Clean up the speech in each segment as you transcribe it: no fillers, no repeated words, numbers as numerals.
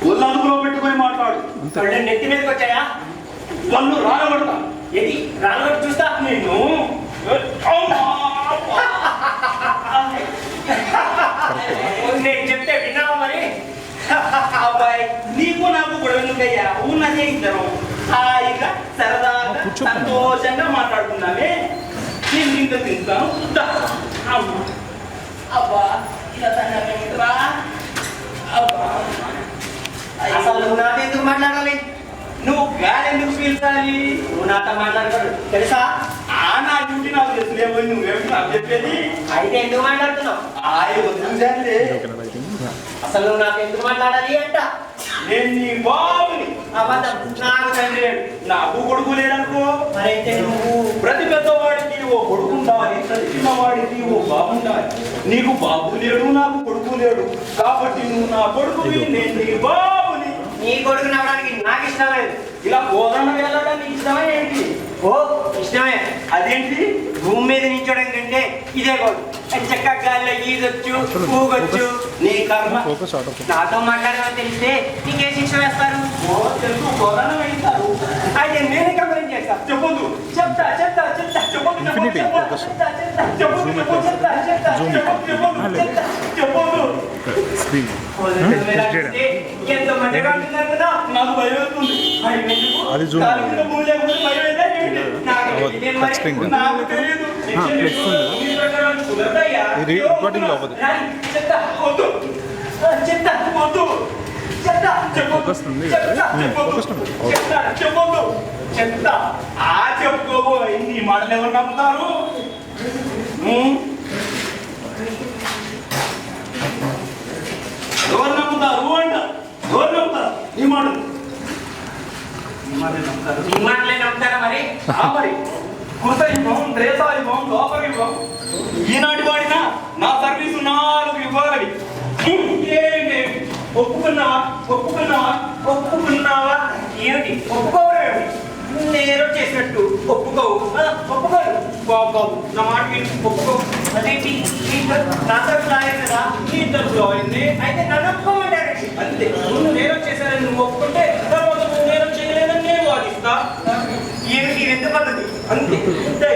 ఒళ్ళందులో పెట్టుకొని మాట్లాడు. నెత్తి మీదకి వచ్చాయా? పళ్ళు రాలబడతా. ఏది రాలబడి చూస్తా నేను. నేను చెప్తే విన్నావా మరి? అబ్బాయి నీకు నాకు గొడవ ఎందుకయ్యా? ఉన్నదే ఇద్దరం హాయిగా సరదాగా సంతోషంగా మాట్లాడుకున్నామే. నేను ఇంత తింటాను. అబ్బా ఇలా అబ్బా అసలు నువ్వు నాతో ఎందుకు మాట్లాడాలి? నువ్వు గాలి ఎందుకు పీల్చాలి? నువ్వు నాతో మాట్లాడతాడు తెలుసా? నా డ్యూటీ నాకు తెలుసులేమో. నువ్వేమిటి నాకు చెప్పేది? అయితే ఎందుకు మాట్లాడుతున్నావు? అసలు నువ్వు నాకు ఎందుకు మాట్లాడాలి అంట? నేను నీ బాబుని. అబద్ధం. నాకు తండ్రి నాకు కొడుకు లేడనుకో. మరైతే నువ్వు ప్రతి పెద్దవాడికి ఓ కొడుకు ఉండాలి, ప్రతి చిన్నవాడికి ఓ బాబు ఉండాలి. నీకు బాబు లేడు, నాకు కొడుకు లేడు. కాబట్టి నువ్వు నా కొడుకుని, నేను నీ బాబుని. నీ కొడుకు నవ్వడానికి నాకు ఇష్టం లేదు. ఇలా గోదాన వెళ్ళడానికి ఇష్టమే ఏంటి? ఓ ఇష్టమే. అదేంటి? భూమి మీద నించోడం కంటే ఇదే కొడు. చక్క గాలిలో ఈదొచ్చు, ఊగొచ్చు. నీ కర్మ. నాతో మాట్లాడమని తెలిస్తే నీకే శిక్ష వేస్తారు. ఓ తెలుసు, గోదాన వేస్తారు. అయితే నేనే కంప్లైంట్ చేస్తా. చెప్పొద్దు. చెప్తా చెప్తా చెప్తా చెప్పొద్దు. చెప్పొద్దు. ఎంత మంచిగా అంటున్నారు కదా, నాకు భయం అవుతుంది. చెప్పుకోబో ఈ మాటలు ఎవరు నమ్ముతారు? ఎవరు నమ్ముతారు అంట? ఎవరు నమ్ముతారు ఈ మాటలు? ఈ మాటలే నమ్ముతారా మరి? మరి కృతయుగం, త్రేతాయుగం, ద్వాపరయుగం. ఈనాటి వాడినా నా సర్వీసు 4 యుగాలవి. ఏంటి ఒప్పుకున్నావా? ఒప్పుకున్నావా? ఒప్పుకున్నావా? ఏమిటి ఒప్పుకోవడం? నేను చేసినట్టు ఒప్పుకోవు. ఒప్పుకోరు బాబు. నా మాట ఒప్పుకోవు. అదేంటి నా తరఫు లాయర్ కదా, నీ తరఫు అయింది. అయితే నన్ను ఒప్పుకోమంటారు అంతే. నువ్వు నేను చేశానని నువ్వు ఒప్పుకుంటే తర్వాత నువ్వు నేను చేయలేదని నేను వాదిస్తా. ఏమిటి ఎంత పద్ధతి? అంతే.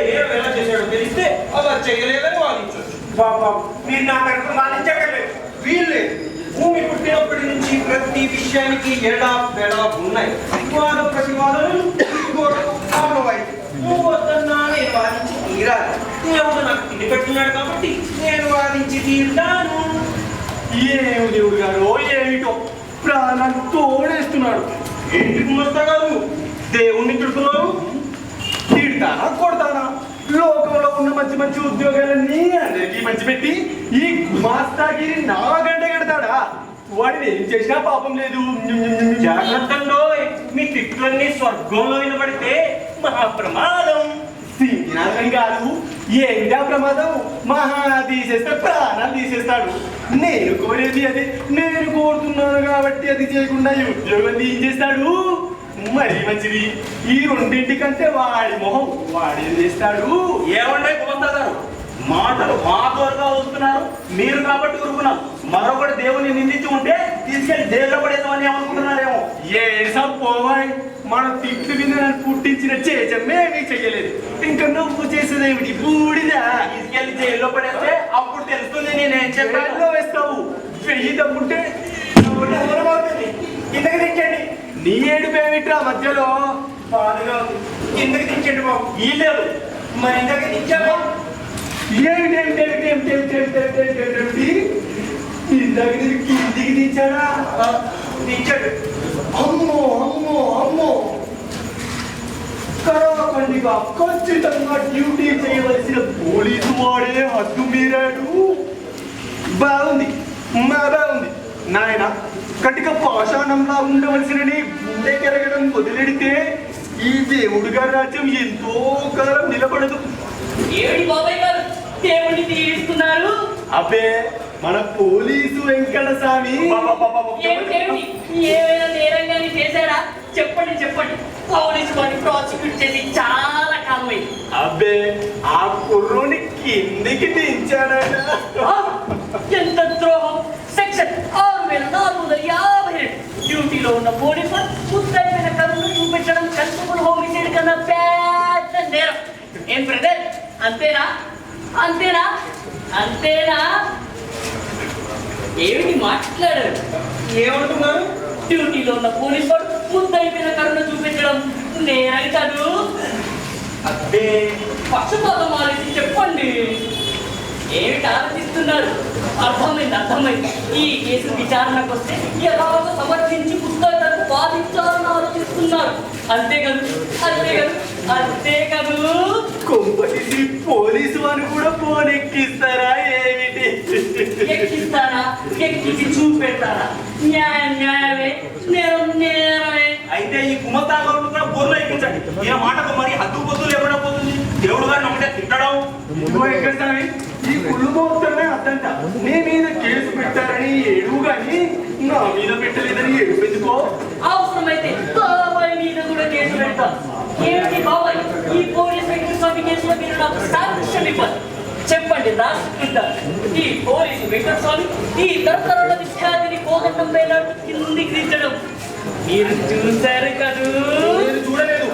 నేను ఎలా చేశాడో తెలిస్తే అలా చేయలేదని వాదించవచ్చు. బాబా మీరు నా తరఫు వాదించగలేదు. వీళ్ళే భూమి పుట్టినప్పటి నుంచి ప్రతి విషయానికి ఎడా బెడా ఉన్నాయి. వాద ప్రతివాదనలు నువ్వు వద్దన్నా నేను వాదించి తీరాలి. దేవుడు నాకు తిండి పెట్టున్నాడు కాబట్టి నేను వాదించి తీరుతాను. ఏమి దేవుడు గారు ఏమిటో ప్రాణాన్ని తోడేస్తున్నాడు. ఏంటి గుమస్తా గారు దేవుణ్ణి తిడుతున్నారు? తిడతానా కొడతానా? లోకంలో ఉన్న మంచి మంచి ఉద్యోగాలన్నీ అందరికీ మంచి పెట్టి ఈ గుమాస్తాగిరి నా గంట కడతాడా? వాడిని ఏం చేసినా పాపం లేదు. జాగ్రత్తలో మీ తిట్లన్నీ స్వర్గంలో వినబడితే మహా ప్రమాదం. సింగినాలని కాదు, ఏంటా ప్రమాదం? మహా తీసేస్తే ప్రాణాలు తీసేస్తాడు. నేను కోరేది అదే. నేను కోరుతున్నాను కాబట్టి అది చేయకుండా ఈ ఉద్యోగం తీసేస్తాడు. మరి మంచిది. ఈ రెండింటి కంటే వాడి మొహం వాడేం చేస్తాడు? ఏమంటే కుమంతారు మాటలు మా త్వరగా వస్తున్నారు. మీరు కాబట్టి ఊరుకున్నాం. మరొకటి దేవుని నిందించి ఉంటే తీసుకెళ్లి దేవుడు పడేద్దామని ఏమనుకుంటున్నారేమో. ఏసా పోవాయి. మన తిట్టు మీద పుట్టించిన చేచమేమీ చెయ్యలేదు. ఇంకా నువ్వు చేసేదేమిటి? బూడిదా. తీసుకెళ్లి జైల్లో పడేస్తే అప్పుడు తెలుస్తుంది నేనేం చెప్పాలో వేస్తావు. వెయ్యి తప్పుంటే కిందకి దించండి. నీ ఏడుపు ఏమిట్రా మధ్యలో? బాధగా ఉంది. కిందకి దించండి బాబు. ఈ లేదు మరి ఇంతకి దించావా? కిందికి దించాడా? దించాడు. అమ్మో అమ్మో అమ్మో. కరాఖండిగా ఖచ్చితంగా డ్యూటీ చేయవలసిన పోలీసు వాడే హద్దు మీరాడు. బాగుంది, బాగుంది నాయన. కటిక పాషాణంలా ఉండవలసిన నీ గుండె కెరగడం వదిలేడితే ఈ దేవుడు గారి రాజ్యం ఎంతో కాలం నిలబడదు. ఏమిటి బాబాయ్ గారు దేవుడిని తీరుస్తున్నారు? అబ్బే మన పోలీసు వెంకట స్వామి ఏమైనా నేరంగానే చేశారా? చెప్పండి చెప్పండి. పోలీసు వాడిని ప్రాసిక్యూట్ చేసి చాలా కాలమైంది. అబ్బే ఆ కుర్రోని కిందికి దించాడట. ఎంత ద్రోహం! సెక్షన్ 6452 డ్యూటీలో ఉన్న పోలీసు ముద్దైన కరుణ చూపించడం కన్స్టబుల్ హోమిసైడ్ కన్నా పెద్ద నేరం. ఏం బ్రదర్, అంతేనా? అంతేనా? అంతేనా? ఏమిటి మాట్లాడారు? ఏమంటున్నారు? డ్యూటీలో ఉన్న పోలీసు వాడు ముద్దైపోయిన కరుణ చూపించడం నేరం కాదు. అబ్బే పక్షపాతం ఆలోచించి చెప్పండి. ఏమిటి ఆలోచిస్తున్నారు? అర్థమైంది అర్థమైంది. ఈ కేసు విచారణకు వస్తే ఎలాగో సమర్థించి పుస్తకాలను వాదించాలని ఆలోచిస్తున్నారు. అంతేకాదు అంతేకాదు అంతేకాదు కొంపటి పోలీసు వారు కూడా ఫోన్ ఎక్కిస్తారా ఏమిటి? ఎక్కిస్తారా? ఎక్కించి చూపెడతారా? న్యాయం న్యాయమే, నేరం నేరమే. అయితే ఈ కుమతాగౌడు కూడా బోర్లో ఎక్కించండి. ఈ మాటకు మరి హద్దు పొద్దులు ఎప్పుడో పోతుంది. దేవుడు గారిని ఒకటే తిట్టడం. ఎక్కడసారి ఈ కుళ్ళు మోస్తమే అర్థంట. నీ మీద కేసు పెట్టారని ఏడువు గాని నా మీద పెట్టలేదని ఏడుపు ఎందుకో? అవసరమైతే బాబాయ్ మీద కూడా కేసు పెడతాం. ఏమిటి బాబాయ్, ఈ పోలీస్ వెంకట స్వామి కేసులో మీరు నాకు సాక్ష్యం ఇవ్వాలి. చెప్పండి రాసుకుంటా. ఈ పోలీసు వెంకట స్వామి ఈ తరతరాల విద్యార్థిని కోదండం వేలాడు కిందికి దించడం మీరు చూశారు కదూ? నేను చూడలేదు.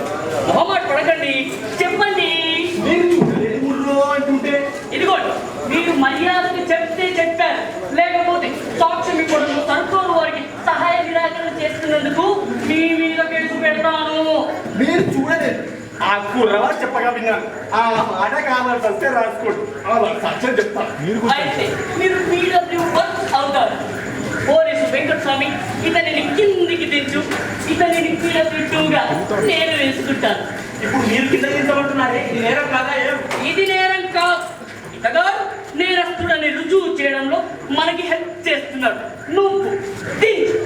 మొహమాట పడకండి, చెప్పండి. నేను చూడలేదు ముర్రో అంటుంటే. ఇదిగోండి, మీరు మర్యాదకు చెప్తే చెప్పారు, లేకపోతే సాక్ష్యం ఇవ్వడం సర్కారు వారికి సహాయ నిరాకరణ చేస్తున్నందుకు మీ మీద కేసు పెడతాను. మీరు చూడలేదు. ఆ కుర్రవాడు చెప్పగా విన్నాను. ఆ మాట కావాల్సి వస్తే రాసుకోండి. సాక్ష్యం చెప్తాను. అయితే మీరు PW1 అవుతారు. పోలీసు వెంకట స్వామి ఇతనిని కిందికి దించు, ఇతనిని PW2గా నేను వేసుకుంటాను. ఇప్పుడు మీరు కింద దించబడుతున్నారే, ఇది నేరం కాదా? ఇది నేరం కాదు. ఇతగారు నేరస్తుడని రుజువు చేయడంలో మనకి హెల్ప్ చేస్తున్నాడు. నువ్వు దించు.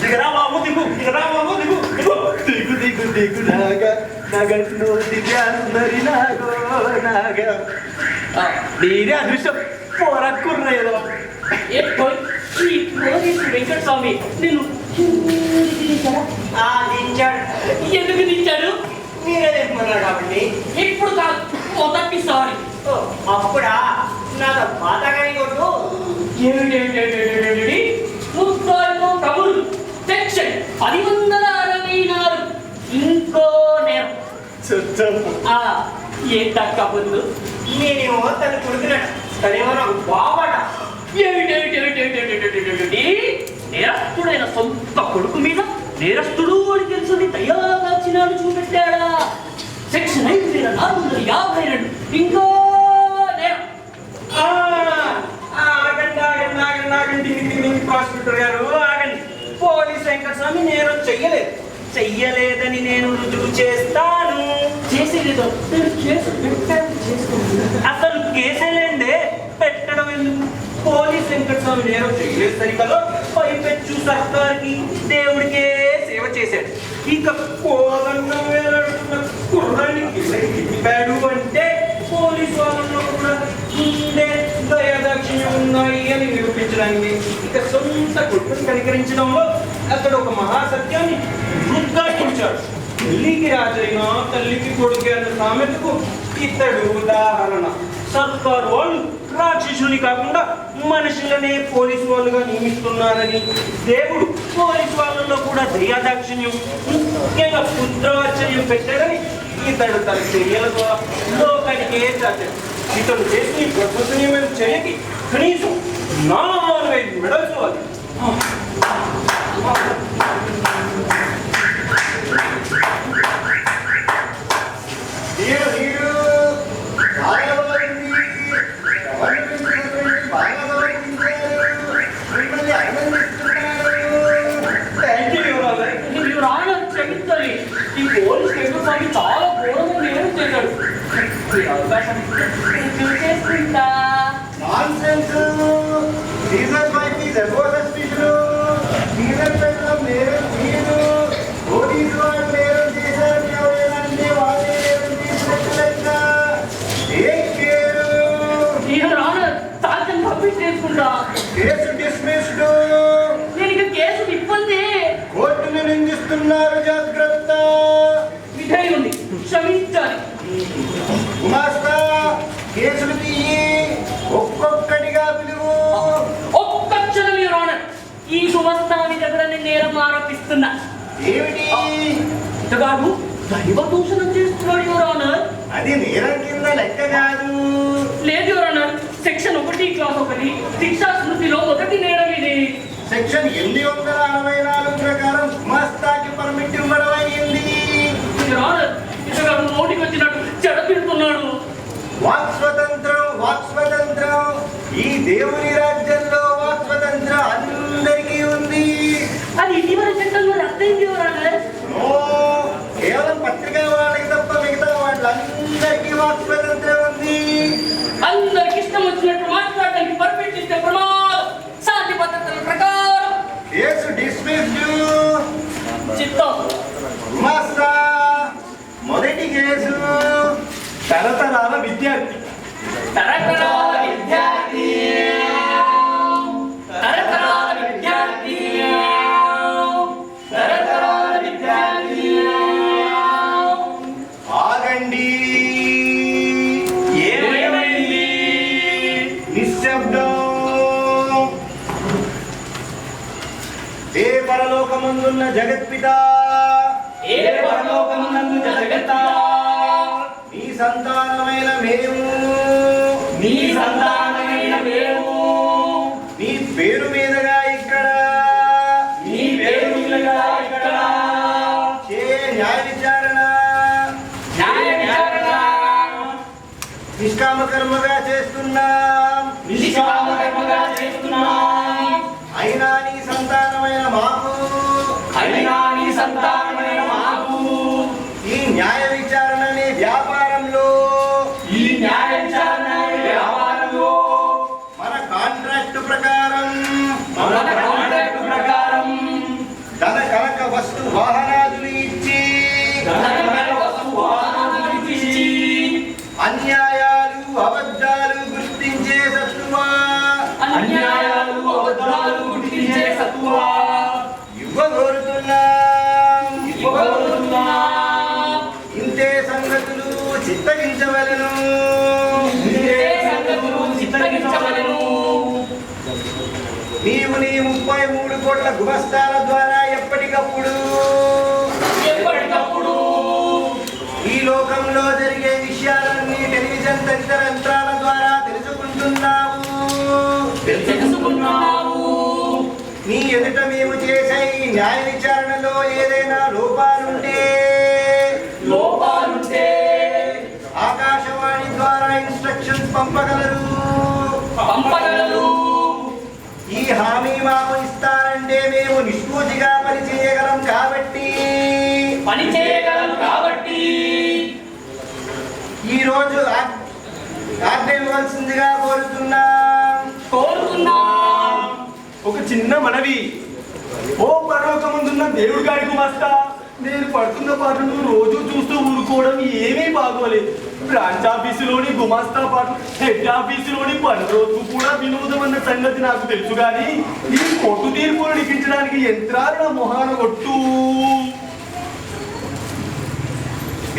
దిగరా బాబు దిగు, దిగరా బాబు దిగు, దిగు దిగు దిగు దిగు నాగా నగను దిగాను మరి నాగో నాగా. మీరే అదృష్టం పోరక్కుర్రేదో. ఎప్పుడు ఈ పోలీసు వెంకట స్వామి నిన్ను దించాడు. ఎందుకు దించాడు? మీరే తెమ్మన్నారు కాబట్టి. ఇప్పుడు కాదు, మొదటిసారి. అప్పుడా నాకు పాతగాని కొట్టు. ఏమిటి ముద్దాయితో తగులు సెక్షన్ 1064 ఇంకో నేరం. ఏంటా కబుర్లు? నేనేమో తను కొడుకున్నాడు, తనేమో నాకు బావట. నేరస్తుడైన సొంత కొడుకు మీద నేరస్తుడు అని తెలుసుని దయాదాచినాడు చూపెట్టాడా? సెక్షన్ 5452 ఇంకో నేరం. ప్రాసిక్యూటర్ గారు ఆగండి. పోలీస్ వెంకట స్వామి నేరం చెయ్యలేదని నేను రుజువు చేస్తాను. చేసేదేదో కేసు అసలు కేసేలేండే పెట్టడం ఎందుకు? పోలీస్ వెంకట స్వామి నేరం చెయ్యలేదు సరికదా, పైపెచ్చు సర్కార్కి దేవుడికే సేవ చేశాడు. ఇక కోదండం వేలాడుతున్న కుర్రాన్ని తిప్పాడు అంటే పోలీసు వాళ్ళలో కూడా ముందే దయాదాక్షిణ్యం ఉన్నాయి అని నిరూపించడానికి, ఇక సొంత కొడుకుని కనికరించడంలో అతడు ఒక మహాసత్యాన్ని ఉద్ఘాటించాడు. తల్లికి రాజైనా తల్లికి కొడుకు అన్న సామెతకు ఇతడు ఉదాహరణ. సర్కారు వాళ్ళు రాక్షసుని కాకుండా మనుషులనే పోలీసు వాళ్ళుగా నియమిస్తున్నారని, దేవుడు పోలీసు వాళ్ళలో కూడా దయాదాక్షిణ్యం ముఖ్యంగా పుత్రవాత్సల్యం పెట్టారని ఇతడు తన చర్యల ద్వారా లోకానికే చాటాడు. ఇతడు చేసిన ప్రశంసనీయమైన చర్యకి కనీసం 4-5 మెడల్స్ ఇవ్వాలి. ఈ పోలీస్ వెంకట స్వామి చాలా ఘోరంగా నేరం చేశాడు. అవకాశం చేసుకుంటా. పోలీసు వాడు నేరం చేసి ఎక్కడున్నారు జాగ్రత్త. విధేయుండి క్షమించాలి. గుమాస్తా కేసులు తీయి, ఒక్కొక్కటిగా పిలువు. ఒక్క క్షణం యువర్ ఆనర్. ఈ గుమస్తాని దగ్గర నేను నేరం ఆరోపిస్తున్నా. ఏమిటి? ఇతగాడు దైవ దూషణం చేస్తున్నాడు యువర్ ఆనర్. అది నేరం కింద లెక్క కాదు. లేదు యువర్ ఆనర్, సెక్షన్ 1 క్లాస్ 1 శిక్షా స్మృతిలో మొదటి నేరం ఇది. సెక్షన్ 864 ప్రకారం గుమాస్తాకి పర్మిట్ ఇవ్వడం అయింది. యువర్ ఆనర్, ఇతగాడు నోటికి వచ్చినట్టు చెడపిడుతున్నాడు. వాక్ స్వతంత్రం, వాక్ స్వతంత్రం. ఈ దేవుని రాజ్యంలో వాక్ స్వతంత్రం అందరికీ ఉంది. అది ఇటీవల చట్టంలో రద్దయింది యువర్ ఆనర్. ఓ, కేవలం పత్రికా వాళ్ళకి తప్ప మిగతా వాళ్ళందరికీ వాక్ స్వతంత్రం ఉంది. అందరికి ఇష్టం వచ్చినట్టు మాట్లాడడానికి పర్మిట్ ఇస్తే ప్రమాదం. శాంతి భద్రతల ప్రకారం కేసు డిస్మిస్డ్. చిత్తం. గుమాస్తా మొదటి కేసు. తరతరాల విద్యార్థి తరతరాల విద్యార్థి, తరతరాల విద్యార్థి, తరతరాల విద్యార్థి. ఆగండి. ఏమైంది? నిశ్శబ్దం. ఏ పరలోకమందున్న జగత్పిత, ఏ పరలోకమునందు జగత్తా, నీ సంతానమైన మేము, నీ సంతానమైన మేము, నీ పేరు మీదగా ఇక్కడ నీ పేరు మీదుగా ఇక్కడ చే న్యాయ విచారణ న్యాయ విచారణ నిష్కామ కర్మగా చేస్తున్నాం. నిష్కామకర్మగా చేస్తున్నాం. అయినా నీ సంతానమైన మాకు, అయినా నీ సంతానమైన మాకు ఈ న్యాయ విచారణ అనే వ్యాపారంలో, ఈ న్యాయ విచారణ అనే వ్యవహారంలో మన కాంట్రాక్ట్ ప్రకారం మన కాంట్రాక్ట్ ప్రకారం ధన కనక వస్తు వాహనాదులు ఇచ్చి ధనకర వస్తు వాహనాలను ఇచ్చి అన్యాయాలు అబద్ధాలు గుర్తించే సత్తువా అన్యాయాలు అబద్ధాలు గుర్తించే సత్తువా ఇవ్వగోరుతున్నాం. ఇవ్వగలుగుతున్నాం. ఇంతే సంగతులు చిత్తగించవలను. ఇదే సంగతులు చిత్తగించవలెను. నీవు నీ 33 కోట్ల గుమస్తాల ద్వారా ఎప్పటికప్పుడు ఎప్పటికప్పుడు ఈ లోకంలో జరిగే విషయాలన్నీ టెలివిజన్ తదితర యంత్రాల ద్వారా తెలుసుకుంటున్నావు. తెలుసుకున్నాము. నీ ఎదుట మేము చేసే ఈ న్యాయ విచారణలో ఏదైనా లోపాలుంటే ఆకాశవాణి ద్వారా ఇన్స్ట్రక్షన్స్ పంపగలరు. పంపగలరు. ఈ హామీ మాకు ఇస్తారంటే మేము నిష్ఠూచిగా పని చేయగలం కాబట్టి పని చేయగలం కాబట్టి ఈ రోజు ఆజ్ఞ ఇవ్వాల్సిందిగా కోరుతున్నాం. కోరుతున్నాం. ఒక చిన్న మనవి. ఓ పరలోకముందున్న దేవుడి గారి గుమస్తా, నేను పడుతున్న పాటలు రోజు చూస్తూ ఊరుకోవడం ఏమీ బాగోలేదు. బ్రాంచ్ ఆఫీసులోని గుమాస్తా పాటలు హెడ్ ఆఫీసులోని పని రోజు కూడా వినోదం అన్న సంగతి నాకు తెలుసు కానీ ఈ కోర్టు తీర్పును లిఖించడానికి యంత్రాలు నా మొహాన కొట్టు.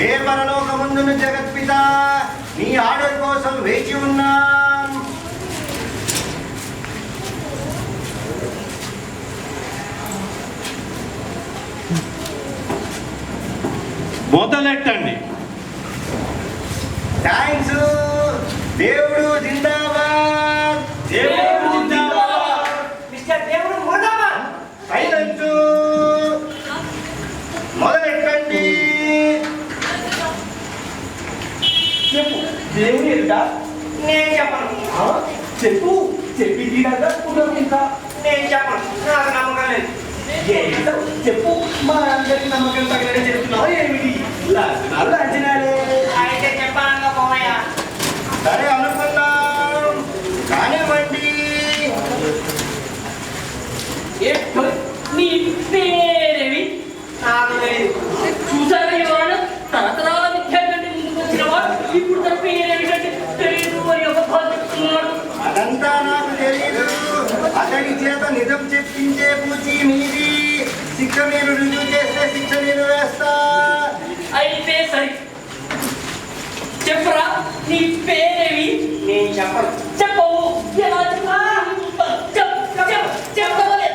ఏ పరలోకమందున జగత్పిత, నీ ఆర్డర్ కోసం వేచి ఉన్నాం. మొదలెట్టండి. థ్యాంక్స్. దేవుడు జిందాబాద్. దేవుడు జిందాబాద్. మిస్టర్ దేవుడు ముర్దాబాద్. సైలెన్స్. మొదలెట్టండి. చెప్పు, దేవుని ఎదుట నేను చెప్పను. చెప్పు, చెప్పి తీరాక ఇంకా నేను చెప్పను. నాకు నమ్మకం లేదు. ఏంటో చెప్పు. మా అందరికి నమ్మకం తగ్గనే చెప్తున్నావు ఏమిటి? లాంఛనాలు లాంఛనాలే. అయితే చెప్పాను పోయా. సరే అనుకున్నాం, కానివ్వండి. నీ పేరేమి? నాకు తెలియదు. చూసారా యువరాణ, తరతరాల విద్యార్థి ముందుకు వచ్చిన వాడు ఇప్పుడు తన పేరేమిటంటే తెలియదు అని అబద్ధాలు చెప్తున్నాడు. అదంతా నాకు తెలియదు. అతడి చేత నిజం చెప్పించే పూచి మీది. శిక్ష మీరు రుజువు చేస్తే శిక్ష నేను వేస్తా. అయితే సరే, చెప్పరా నీ పేరేమి? నేను చెప్పను. చెప్పవు. ఎలా చెప్పవాలి.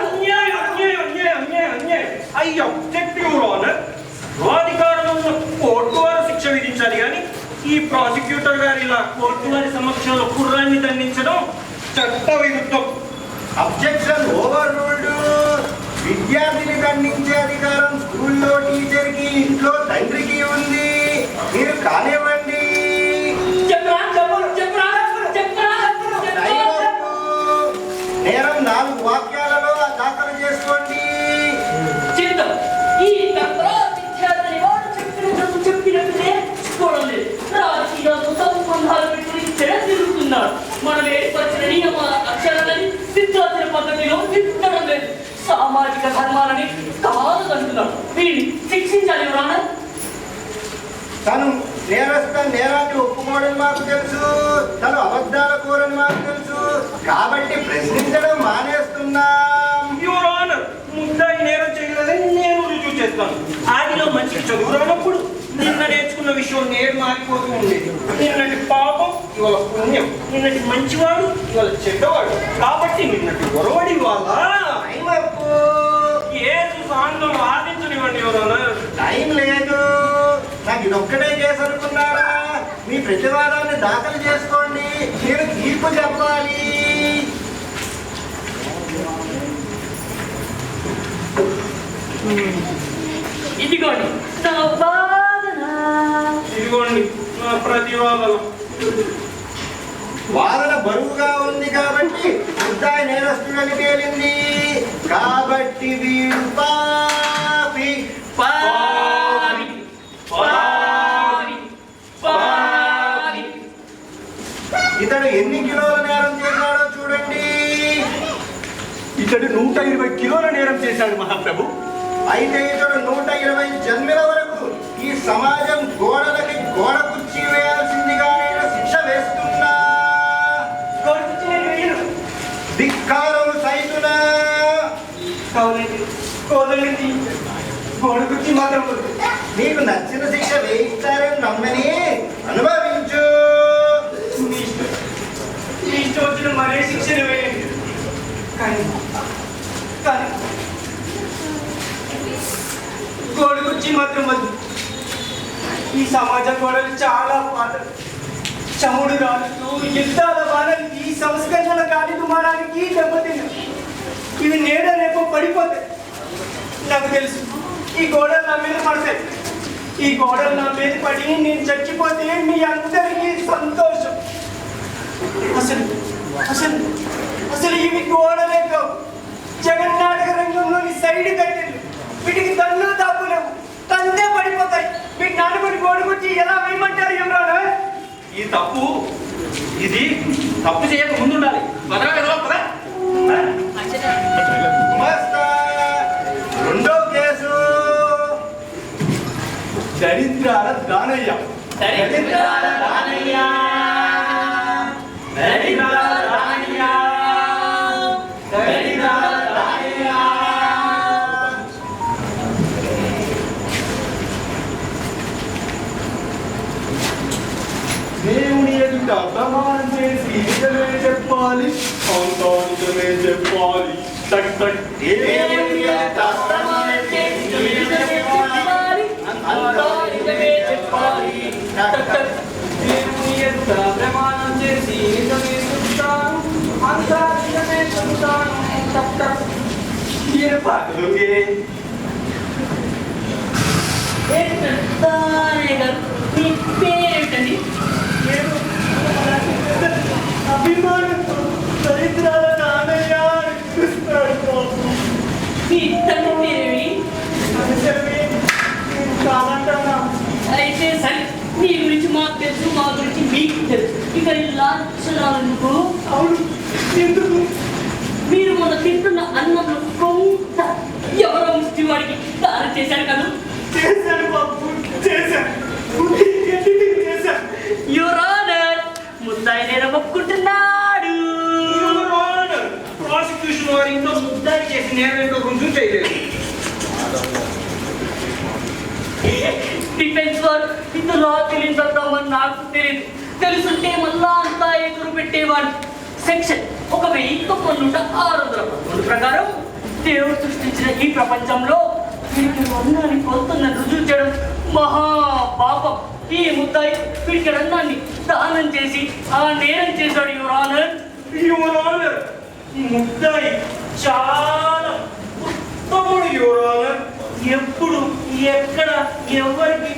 అన్యాయం, అన్యాయం, అన్యాయం, అన్యాయం, అన్యాయం. I object, Your Honor. అధికారంలో ఉన్న కోర్టు వారు శిక్ష విధించాలి కానీ ఈ ప్రాసిక్యూటర్ గారు ఇలా కోర్టు వారి సమక్షంలో కుర్రాన్ని దండించడం చట్ట విరుద్ధం. Objection over ruled. విద్యార్థిని దండించే అధికారం స్కూల్లో టీచర్కి, ఇంట్లో తండ్రికి ఉంది. మీరు కానివ్వండి. నేరం 4 వాక్యాలలో దాఖలు చేసుకోండి. ఈ విద్యార్థిని వాడు చెప్పినట్టునే చూడలేదు. రాజకీయాలు సంబంధాలు పెట్టుకుని చెడ తిరుగుతున్నాడు. మనం ఏర్పరిచిన నియమాల అక్షరాలని సిద్ధాంత పద్ధతిలో తిట్టడం లేదు. సామాజిక ధర్మాలని కాదంటున్నాడు. వీడిని శిక్షించాలి. రానా తను నేరాన్ని ఒప్పుకోవడం మాకు తెలుసు. తను అబద్ధాల కోరని మాకు తెలుసు. కాబట్టి ప్రశ్నించడం మానేస్తున్నాం. యువర్ ఆనర్, ముద్దాయి నేరం చేయలేదని నేను రుజువు చేస్తాను. ఆదిలో మంచికి చదువు రానప్పుడు నిన్న నేర్చుకున్న విషయం నేడు మారిపోతూ ఉండేది. నిన్నటి పాపం ఇవాళ పుణ్యం, నిన్నటి మంచివాడు ఇవాళ చెడ్డవాడు. కాబట్టి నిన్నటి గొరవడి వాళ్ళ ఏసు సాంగం వాదించనివ్వండి. యువర్ ఆనర్, టైం లేదు. నాకు ఇదొక్కటే కేసు అనుకున్నారా? మీ ప్రతివాదాన్ని దాఖలు చేసుకోండి. మీరు తీర్పు చెప్పాలి. ఇదిగోండి నా వాదన. ఇదిగోండి నా ప్రతివాదన. వాదన బరువుగా ఉంది కాబట్టి ముద్దాయి నేరస్తుడని తేలింది. కాబట్టి వీడు పాపి. పాపి, పాపి, పాపి. ఇతడు ఎన్ని కిలోల నేరం చేశాడో చూడండి. ఇతడు 120 కిలోల నేరం చేశాడు మహాప్రభు. అయితే ఇతడు 120 జన్మల వరకు ఈ సమాజం గోడలకి గోడ కుర్చీ వేయాల్సిందిగా నేను శిక్ష వేస్తున్నా. ధిక్కారం సైతునా. గోడకుర్చీ మాత్రం నీకు నచ్చిన శిక్ష వేయిస్తారని నమ్మని అనుభవించు. మీ ఇష్టం వచ్చిన మరే శిక్షను వేయండి. కానీ కానీ గోడకుర్చీ మాత్రం వద్దు. ఈ సమాజ గోడలు చాలా పాత, చముడు రాళ్ళు, యుద్ధాల బాణాలు ఈ సంస్కరణల గాలి దుమారానికి దెబ్బతిన్నాయి. ఇవి నేడ రేపు పడిపోతాయి. నాకు తెలుసు ఈ గోడలు నా మీద పడతాయి. ఈ గోడలు నా మీద పడి నేను చచ్చిపోతే మీ అందరికీ సంతోషం. అసలు అసలు అసలు ఇవి గోడలే కావు, జగన్నాటక రంగంలోని సైడ్ కట్టెలు. వీటికి దన్ను దాపులేవు, తంతే పడిపోతాయి. వీటి నాన్నబడి గోడకొచ్చి ఎలా వేయమంటారు ఏమరా? ఈ తప్పు ఇది తప్పు చేయక ముందు ఉండాలి. గుమాస్తా, రెండో కేసు దరిద్రాల దానయ్య. దరిద్రాల దానయ్య, దరిద్రాల దానయ్య, దరిద్రాల దానయ్య. దేవుని ఎదుట ప్రమాణం చేసి నిజమే చెప్పాలి, అంతా నిజమే చెప్పాలి. టక్ టక్. దేవుని ఎదుట ప్రమాణం చేసి నిజమే చెప్పాలి, అంతా నిజమే చెప్పాలి. టక్ టక్. దేవుని ఎదుట ప్రమాణం చేసి నిజమే చెప్తాను, అంతా నిజమే చెప్తాను. టక్ టక్. ఏ పాటలుగే? దానయ్య గారు, మీ పేరేమిటండి? అభిమానంతో దరిద్రాల దానయ్య అనిపిస్తాడు బాబు. మీ తండ్రి పేరేమి? కాదంటానా? అయితే సరే, మీ గురించి మాకు తెలుసు, మా గురించి మీకు తెలుసు. ఇక లాంఛనాలకు అవును, ఎందుకు? మీరు మొన్న తింటున్న అన్నంలో కొంత ఎవరో ముష్టి వాడికి దానం చేశారు కదా? చేశాను బాబు, చేశాను. చేశాను. యువర్ ఆనర్, ముద్దాయి నేరం ఒప్పుకుంటున్నాడు. ప్రాసిక్యూషన్ వారి ఇంట్లో ముద్దాయి చేసి నేరేంటో రుజువు చేయలేదు. డిఫెన్స్ వారు ఇంత లా తెలియదామని నాకు తెలియదు. తెలుసుంటే మళ్ళా అంతా ఎదురు పెట్టేవాడు. సెక్షన్ 1911 ప్రకారం దేవుడు సృష్టించిన ఈ ప్రపంచంలో వీరికి అన్నాన్ని కొంతుందని రుజువు చేయడం మహా పాపం. ఈ ముద్దాయి వీరికి అన్నాన్ని దానం చేసి ఆ నేరం చేశాడు. యువర్ ఆనర్, ఈ ముద్దాయి చాలా ఉత్తముడు యువర్ ఆనర్. ఎప్పుడు ఎక్కడ ఎవరికి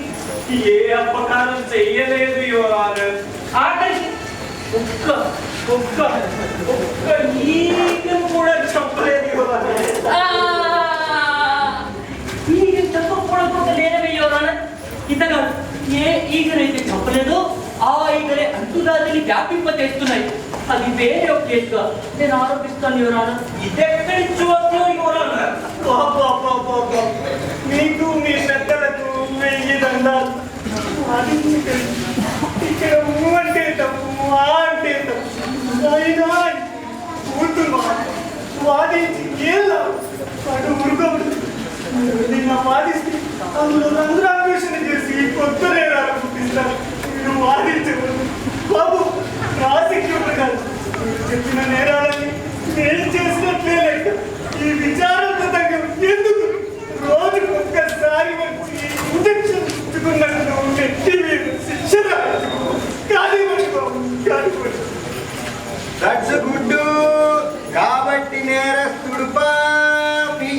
ఏ అపకారం చెయ్యలేదు యువర్ ఆనర్. ఆఖరికి ఒక్క ఒక్క ఒక్క ఈగను కూడా చెప్పలేదు యువర్ ఆనర్. ఈగను చెప్పకూడదు ఒక నేరమే యువర్ ఆనర్. ఇంతగా ఏ ఈగనైతే చెప్పలేదో ఆ ఈగలే అంటువ్యాధిని వ్యాపింపచేస్తున్నాయి. అది వేరే ఒక కేసుగా నేను ఆరోపిస్తాను యువర్ ఆనర్. ఇదెక్కడి చూద్దాం యువర్ ఆనర్. మీకు మీ పెద్దలకు 1000 దండాలు. అది ఇక్కడ అంటే తప్పు, అంటే తప్పు అయినా కూతురు వాదించి ఏళ్ళ అటు ఉరుకోడు. నిన్న వాదిస్తే అందులో రంధ్రాన్వేషణ చేసి కొత్త నేరాలు పుట్టిస్తారు. మీరు వాదించకూడదు బాబు. ప్రాసిక్యూటర్ గారు చెప్పిన నేరాలని నేను చేసినట్లే లెక్క. ఈ విచారణంగా ఎందుకు రోజుకు ఒక్కసారి వచ్చి ఇంజక్షన్ ఇచ్చుకున్నట్టు నెట్టి మీరు శిక్ష కానివ్వండి బాబు, కానివ్వండి. That's good. కాబట్టి నేరస్తుడు పాపి.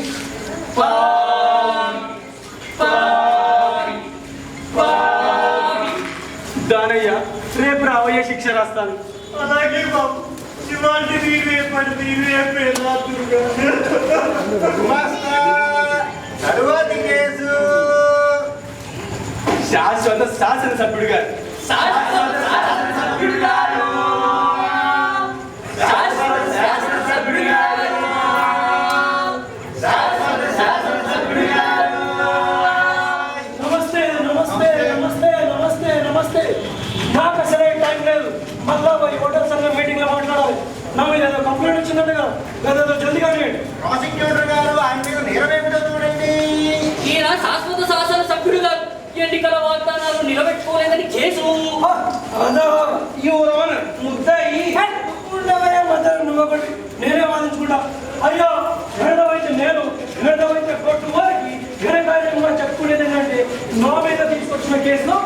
దానయ్య, రేపు రావయ్య శిక్ష రాస్తాను. అలాగే బాబు. ఇవాళ రేపటి రేపే రాత్రుగా. తరువాతి కేసు శాశ్వత శాసనసభ్యుడు గారు. నమస్తే నమస్తే నమస్తే నమస్తే నమస్తే. నాకు అసలే టైం లేదు. మళ్ళా పోయి హోటల్ సంఘం మీటింగ్ లో మాట్లాడాలి. నా మీద ఏదో కంప్లైంట్ వచ్చిందంటగా, లేదో జల్దీ కానీ. ప్రాసిక్యూటర్ గారు ఆయన మీద నేరమేమిటో చూడండి. ఈయన శాశ్వత శాసన సభ్యుడు గారు ఎన్నికల వాగ్దానాలు నిలబెట్టుకోలేదని కేసు. అదో యువర్ ఆనర్, ముద్దాయి ఉండవయ్యా మధ్య నువ్వొకటి నేనే వాదించుకుంటా. అయ్యో ఏడవైతే నేను, ఏడవైతే కోర్టు వారికి ఘనకార్యంగా చెప్పుకునేది ఏంటంటే నా మీద తీసుకొచ్చిన కేసులో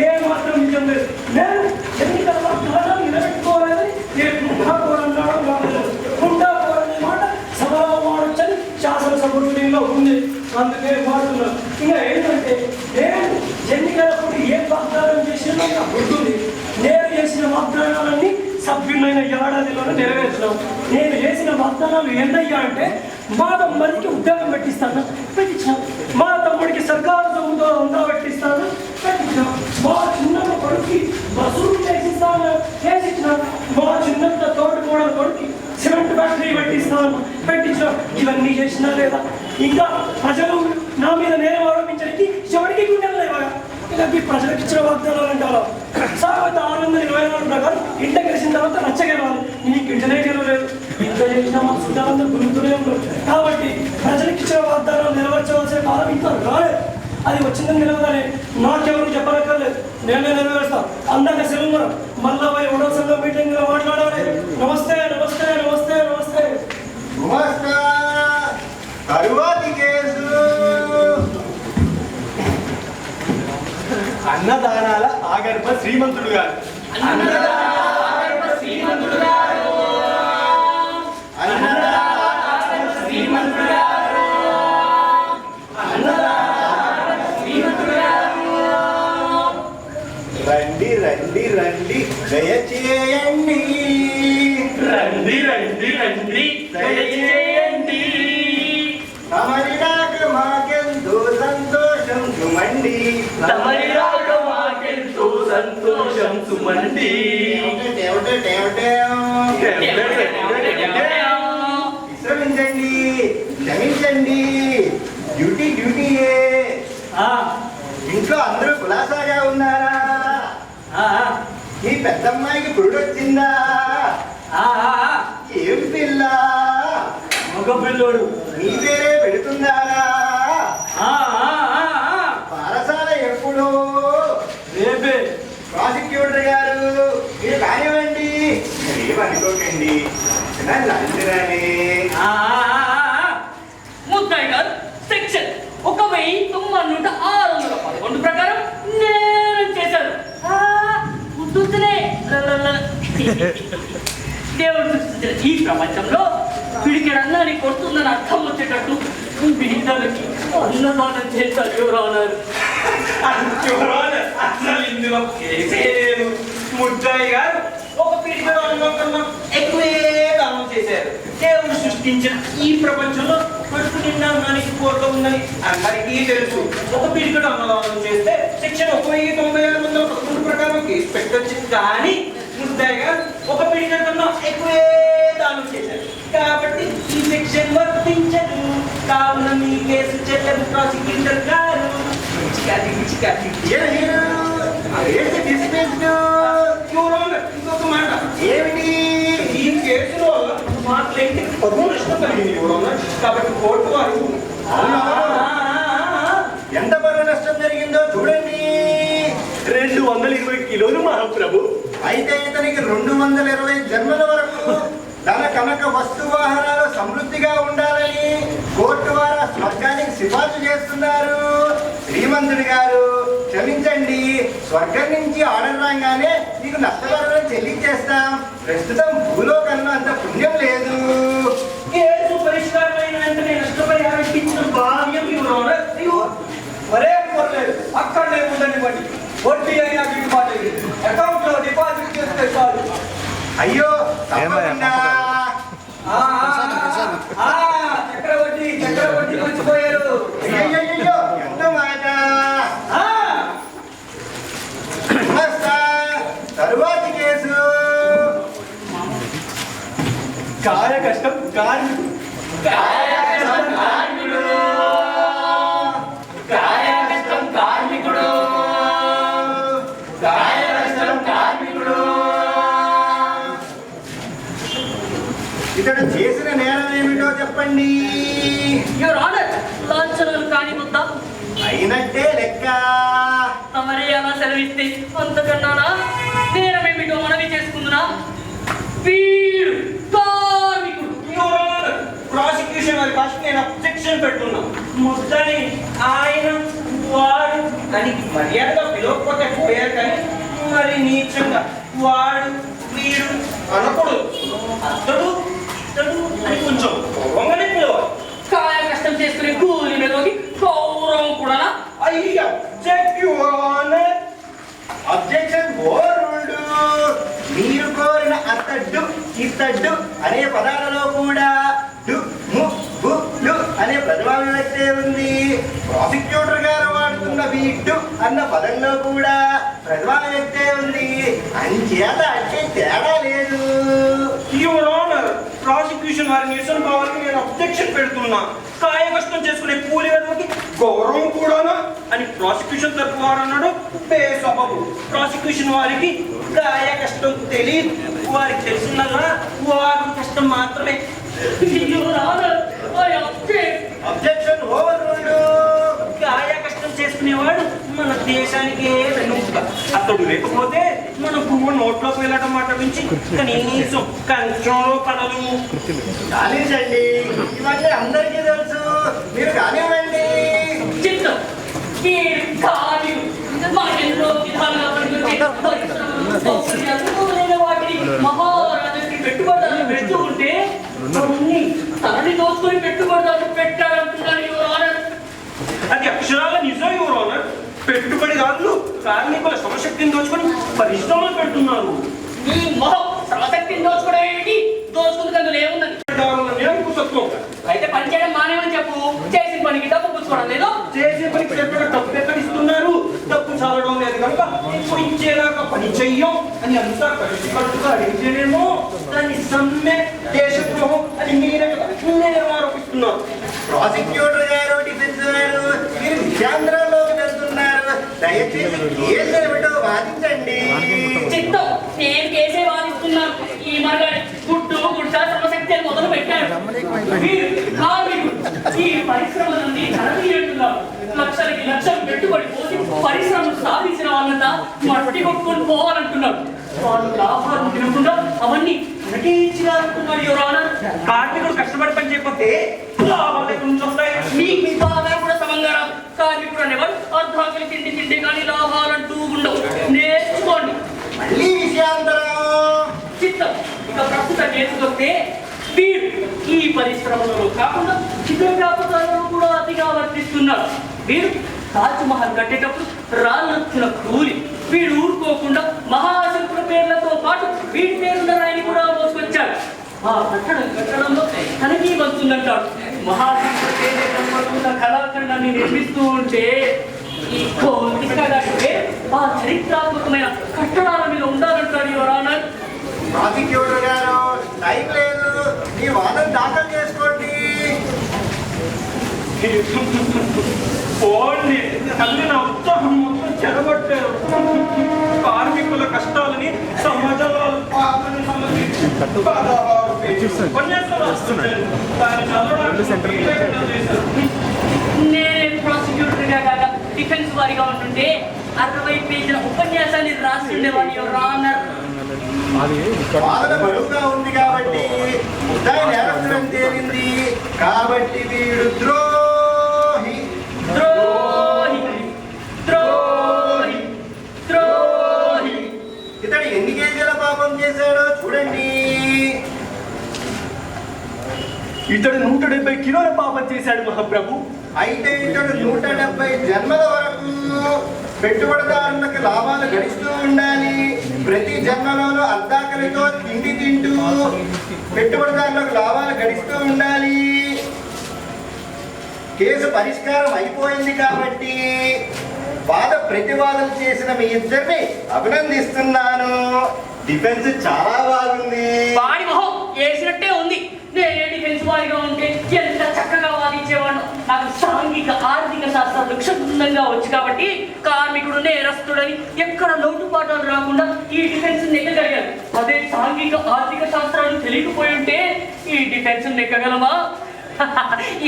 ఏ మాత్రం నిజం లేదు. నేను ఎన్నికల వాగ్దానాలు నిలబెట్టుకోలేదని గుండా కోరనే మాట సభలో వాడొచ్చని శాసనసభ్యుడిలో ఉంది. అందుకే వాడుతున్నాను. ఇంకా ఏంటంటే నేను ఎన్నికలప్పుడు ఏ వాగ్దానం చేసినా నాకు గుర్తుంది. నేను చేసిన వాగ్దానాలన్నీ సభ్యులైన ఏడాదిలోనే నెరవేర్చినాం. నేను చేసిన వాగ్దానాలు ఏంటయ్యా అంటే మా తమ్ముడికి ఉద్యోగం పెట్టిస్తాను, పెట్టించాం. మా తమ్ముడికి సర్కారు సొమ్ముతో ఉందా పెట్టిస్తాను, పెట్టించాం. మా చిన్నమ్మ కొడుకు బస్సులు చేసిస్తాను, చేసిచ్చినాం. మా చిన్నమ్మ తోటి కూడా కొడుకు సిమెంట్ ఫ్యాక్టరీ పెట్టిస్తాను, పెట్టించాం. ఇవన్నీ చేసినా లేదా? ఇంకా ప్రజలు నా మీద నేరం ఆరోపించడానికి ఎవరికి గుండెలు లేవా? ఇలాంటి ప్రజలకు ఇచ్చిన వాగ్దానాలు అంటారా? సాగత 624 ప్రకారం ఇంట గెలిచిన తర్వాత నచ్చగలవాలి. నీకు ఇంటనే గెలవలేదు. ఇంత చేసినా మా చుట్టాలందరూ గుర్తునే ఉన్నారు. కాబట్టి ప్రజలకు ఇచ్చిన వాగ్దానాలు నెరవేర్చవలసిన కాలం ఇంత రాలేదు. అది వచ్చిందని నిలవగానే నాకెవరు చెప్పనక్కర్లేదు, నేనే నెరవేరుస్తాను. అందాక సెలవు మళ్ళా పోయి ఉడవ సంఘం మీటింగ్ లో మాట్లాడాలి. నమస్తే నమస్తే నమస్తే నమస్తే. తరువాతి కేసు అన్నదానాల ఆగర్భ శ్రీమంతుడు గారు. రండి రండి రండి దయచేయండి. రండి రండి రండి దయచేయండి. తమరి రాక మాకెంతో సంతోషం సుమండి. తమరి రాక మాకెంతో సంతోషం సుమండి. విశ్రమించండి, క్షమించండి. డ్యూటీ డ్యూటీయే. ఇంట్లో అందరూ కులాసాగా ఉన్నారా? మీ పెద్దమ్మాయికి పురుడొచ్చిందా? ఏం పిల్ల? మగ పిల్లోడు. నీ పేరే పెడుతున్నారా? పారసాల ఎప్పుడో లంచరాని ముద్దాయి గారు సెక్షన్ 1911 ప్రకారం నేరం చేశారు. గుర్తుంచునే దేవుడు సృష్టించిన ఈ ప్రపంచంలో పిడికెడు అన్నాన్ని కొడుతుందని అర్థం వచ్చేటట్టు బిడ్డలకి అన్నదానం చేశారు. ఎవరన్నారు అసలు ఇందులో కేసే లేదు. ముద్దాయి గారు ఒక పిడికెడు అన్నం కన్నా ఎక్కువే దానం చేశారు. దేవుడు సృష్టించిన ఈ ప్రపంచంలో కడుపు నిండా అన్నానికి కోరిక ఉందని అందరికీ తెలుసు. ఒక పిడికెడు అన్నదానం చేస్తే సెక్షన్ 1996 ప్రకారం కేసు పెట్టొచ్చు. కానీ ముద్దాయి గారు ఒక పిడికెడు కన్నా ఎక్కువే దానం చేశారు కాబట్టి ఈ సెక్షన్ వర్తించదు. కావున మీ కేసు చెల్లెలు ప్రాసిక్యూటర్ గారు ఇంకొక మాట ఏమిటి? ఈ కేసులో మా క్లయింట్ పరువు నష్టం కలిగింది కాబట్టి కోర్టు వారు ఎంత బరువు నష్టం జరిగిందో చూడండి. 220 కిలోలు మహాప్రభు. అయితే ఇతనికి 220 జన్మల వరకు ధన కనక వస్తు వాహనాలు సమృద్ధిగా ఉండాలని కోర్టు వారు స్వర్గానికి సిఫార్సు చేస్తున్నారు. శ్రీమంతుడి గారు క్షమించండి, స్వర్గం నుంచి ఆర్డర్ రాగానే మీకు నష్టపరిహారం చెల్లించేస్తాం. ప్రస్తుతం భూలోకంలో అంత పుణ్యం లేదు. కేసు పరిష్కారమైన వెంటనే నష్టపరిహారం ఇచ్చిన భావ్యం మరే పర్లేదు, అక్కడనే ఉండనివ్వండి. వడ్డీ అయినా గిట్టుబాటు అకౌంట్ లో డిపాజిట్ చేస్తే చాలు. అయ్యో తప్పకుండా. చక్రవర్తి మర్చిపోయారు. అయ్యయ్యయ్యో, ఎంత మాట. తరువాతి కేసు కాయ కష్టం కార్మికుడు. ఇతడు చేసిన నేరం ఏమిటో చెప్పండి. యువర్ ఆనర్, లాంఛనాలు కాని ముద్ద అయినట్టే లెక్క. తమరే అలా సెలవిస్తే అంతకన్నానా నేరమేమిటో మనవి చేసుకుందునా. వీడు కార్మికుడు. ప్రాసిక్యూషన్ వారి భాషకి నేను అబ్జెక్షన్ పెడుతున్నా. ముద్దని ఆయన వాడు అని మర్యాదగా పిలవకపోతే పోయారు కానీ మరి నీచంగా వాడు వీడు అనకూడదు. అతడు అని కొంచెం గౌరవంగానే పిలవాలి. కాయ కష్టం చేసుకునే కూలి మీద గౌరవం కూడా. అయ్యా అబ్జెక్షన్ ఓవర్రూల్డ్. మీరు కోరిన అతడ్డు ఇతడ్డు అనే పదాలలో కూడా డు ము బు లు అనే ప్రథమ విభక్తే ఉంది. ప్రాసిక్యూటర్ గారు వాడుతున్న వీడ్డు అన్న పదంలో కూడా ప్రథమ విభక్తే ఉంది. అంచేత అంటే తేడా లేదు. యువర్ ఆనర్, ప్రాసిక్యూషన్ వారి నిరసన భావానికి నేను అబ్జెక్షన్ పెడుతున్నా. కాయ కష్టం చేసుకునే కూలి వెదవకి గౌరవం కూడానా అని ప్రాసిక్యూషన్ తరపు వారు అన్నాడు. బేసబబు ప్రాసిక్యూషన్ వారికి కాయ కష్టం తెలియదు. వారికి తెలిసిందల్లా వారి కష్టం మాత్రమే. అబ్జెక్షన్ ఓవర్రూల్డ్. కాయ కష్టం చేసుకునేవాడు మన దేశానికే వెన్నుముక. అతడు లేకపోతే మన పువ్వు నోట్లోకి వెళ్ళడం మాట నుంచి కనీసం కంచంలో పడదు. కానివ్వండి, ఇవన్నీ అందరికీ తెలుసు. మీరు కానివ్వండి. చిత్తం ఈ కార్మికుడు మనకెన్నో విధాలుగా వాటిని మహారాజుకి పెట్టుబడులు పెడుతూ ఉంటే కొన్ని తనని దోచుకొని పెట్టుబడులు పెట్టాలంటున్నాను. యువర్ ఆనర్, అది అక్షరాల నిజం యువర్ ఆనర్. పెట్టుబడిదారులు కార్మికుల శ్రమశక్తిని దోచుకొని పరిశ్రమలు పెడుతున్నారు. నీ మొహం శ్రమశక్తిని దోచుకోవడం ఏమిటి? దోచుకుందుకు అందులో ఏముందని. నిరంకుశత్వం. అయితే పని చేయడం మానేమని చెప్పు. చేసిన పనికి డబ్బు పుచ్చుకోవడం లేదు. చేసే పనికి చెప్పిన డబ్బు ఎక్కడ ఇస్తున్నారు? డబ్బు చదవడం లేదు కనుక ఇప్పుడు ఇచ్చేదాకా పని చెయ్యం అని అంతా కలిసి కట్టుగా అడిగితేనేమో దాన్ని సమ్మె దేశద్రోహం అని మీరే ఆరోపిస్తున్నారు. ప్రాసిక్యూటర్ గారు, డిఫెన్స్ గారు, మీరు విచాంధ్రంలోకి వెళ్తున్నారు. దయచేసి కేసు ఏమిటో వాదించండి. చిత్తం నేను కేసే వాదిస్తున్నాను. ఈ మరగాడి గుడ్డు గుడ్డా శ్రమశక్తి అని మొదలు పెట్టాడు. కార్మికుడు ఈ పరిశ్రమ నుండి ధనతీయంటున్నారు. లక్షలకి లక్షలు పెట్టుబడి పోసి పరిశ్రమను స్థాపించిన వాళ్ళంతా మట్టి కొట్టుకొని పోవాలంటున్నాడు. వాళ్ళు లాభాలను తినకుండా అవన్నీ నటించాలనుకున్నాడు యువర్ ఆనర్. కార్మికుడు కష్టపడి పని చేయకపోతే లాభాలు ఎక్కడి నుంచి వస్తాయి? మీ బాగా కూడా సమంగా రాదు. కార్మికుడు అనేవాడు అర్ధాకలి తిండి తింటే కానీ లాభాలంటూ ఉండవు. నేర్చుకోండి. మళ్ళీ విషయాంతరం. చిత్తం. ఇక ప్రస్తుత నేర్చుకొస్తే వీడు ఈ పరిశ్రమలలో కాకుండా ఇతర వ్యాపారాలను కూడా అతిగా వర్తిస్తున్నాడు. వీడు తాజ్ మహల్ కట్టేటప్పుడు రాళ్ళొచ్చిన కూలి. వీడు ఊరుకోకుండా మహాశిల్పుల పేర్లతో పాటు వీడి పేరున్న రాయిని కూడా మోసుకొచ్చాడు. ఆ కట్టడంలో తనకి వస్తుందంటాడు. మహాశిల్పుల పేరు కళాఖండాన్ని నిర్మిస్తూ ఉంటే ఈ కోల్కతాకి ఆ చరిత్రాత్మకమైన కట్టడాల మీద ఉండాలంటాడు యువర్ ఆనర్. ప్రాసిక్యూటర్ గారు, టైం లేదు, మీ వాదన దాఖలు చేసుకోండి. పోండి, తల్లి నా ఉత్సాహం మొత్తం చెడగొట్టారు. కార్మికుల కష్టాలని సమాజంలో పాత్రని సంబంధించి 16 పేజీలు ఉపన్యాసాలు రాస్తున్నారు. దాన్ని చదవడానికి నేనే ప్రాసిక్యూటర్గా కాక డిఫెన్స్ వారిగా ఉంటుంటే 60 పేజీల ఉపన్యాసాన్ని రాస్తుండేవాడి యువర్ ఆనర్. వాదన బరువుగా ఉంది కాబట్టి ముద్దాయి నేరస్తులని తేలింది కాబట్టి వీడు ద్రోహి. ద్రోహి ద్రోహి ద్రోహి. ఇతడు ఎన్ని కేజీల పాపం చేశాడో చూడండి. ఇతడు 170 కిలోల పాపం చేశాడు మహాప్రభు. అయితే ఇతడు 170 జన్మల వరకు పెట్టుబడిదారులకు లాభాలు గడిస్తూ ఉండాలి. ప్రతి జన్మలోనూ అర్ధాకలితో తిండి తింటూ పెట్టుబడిదారులకు లాభాలు గడిస్తూ ఉండాలి. కేసు పరిష్కారం అయిపోయింది కాబట్టి వాద ప్రతివాదన చేసిన మీ ఇద్దరిని అభినందిస్తున్నాను. డిఫెన్స్ చాలా బాగుంది. వాడి మొహం వేసినట్టే ఉంది. నేనే డిఫెన్స్ వారిగా ఉంటే ఎంత చక్కగా వాదించేవాడు. నాకు సాంఘిక ఆర్థిక శాస్త్రాలు క్షుణ్ణంగా వచ్చు కాబట్టి కార్మికుడు నేరస్తుడని ఎక్కడ లోటుపాటాలు రాకుండా ఈ డిఫెన్స్ నెగ్గగలిగాను. అదే సాంఘిక ఆర్థిక శాస్త్రాలు తెలియకపోయి ఉంటే ఈ డిఫెన్స్ నెగ్గగలమా?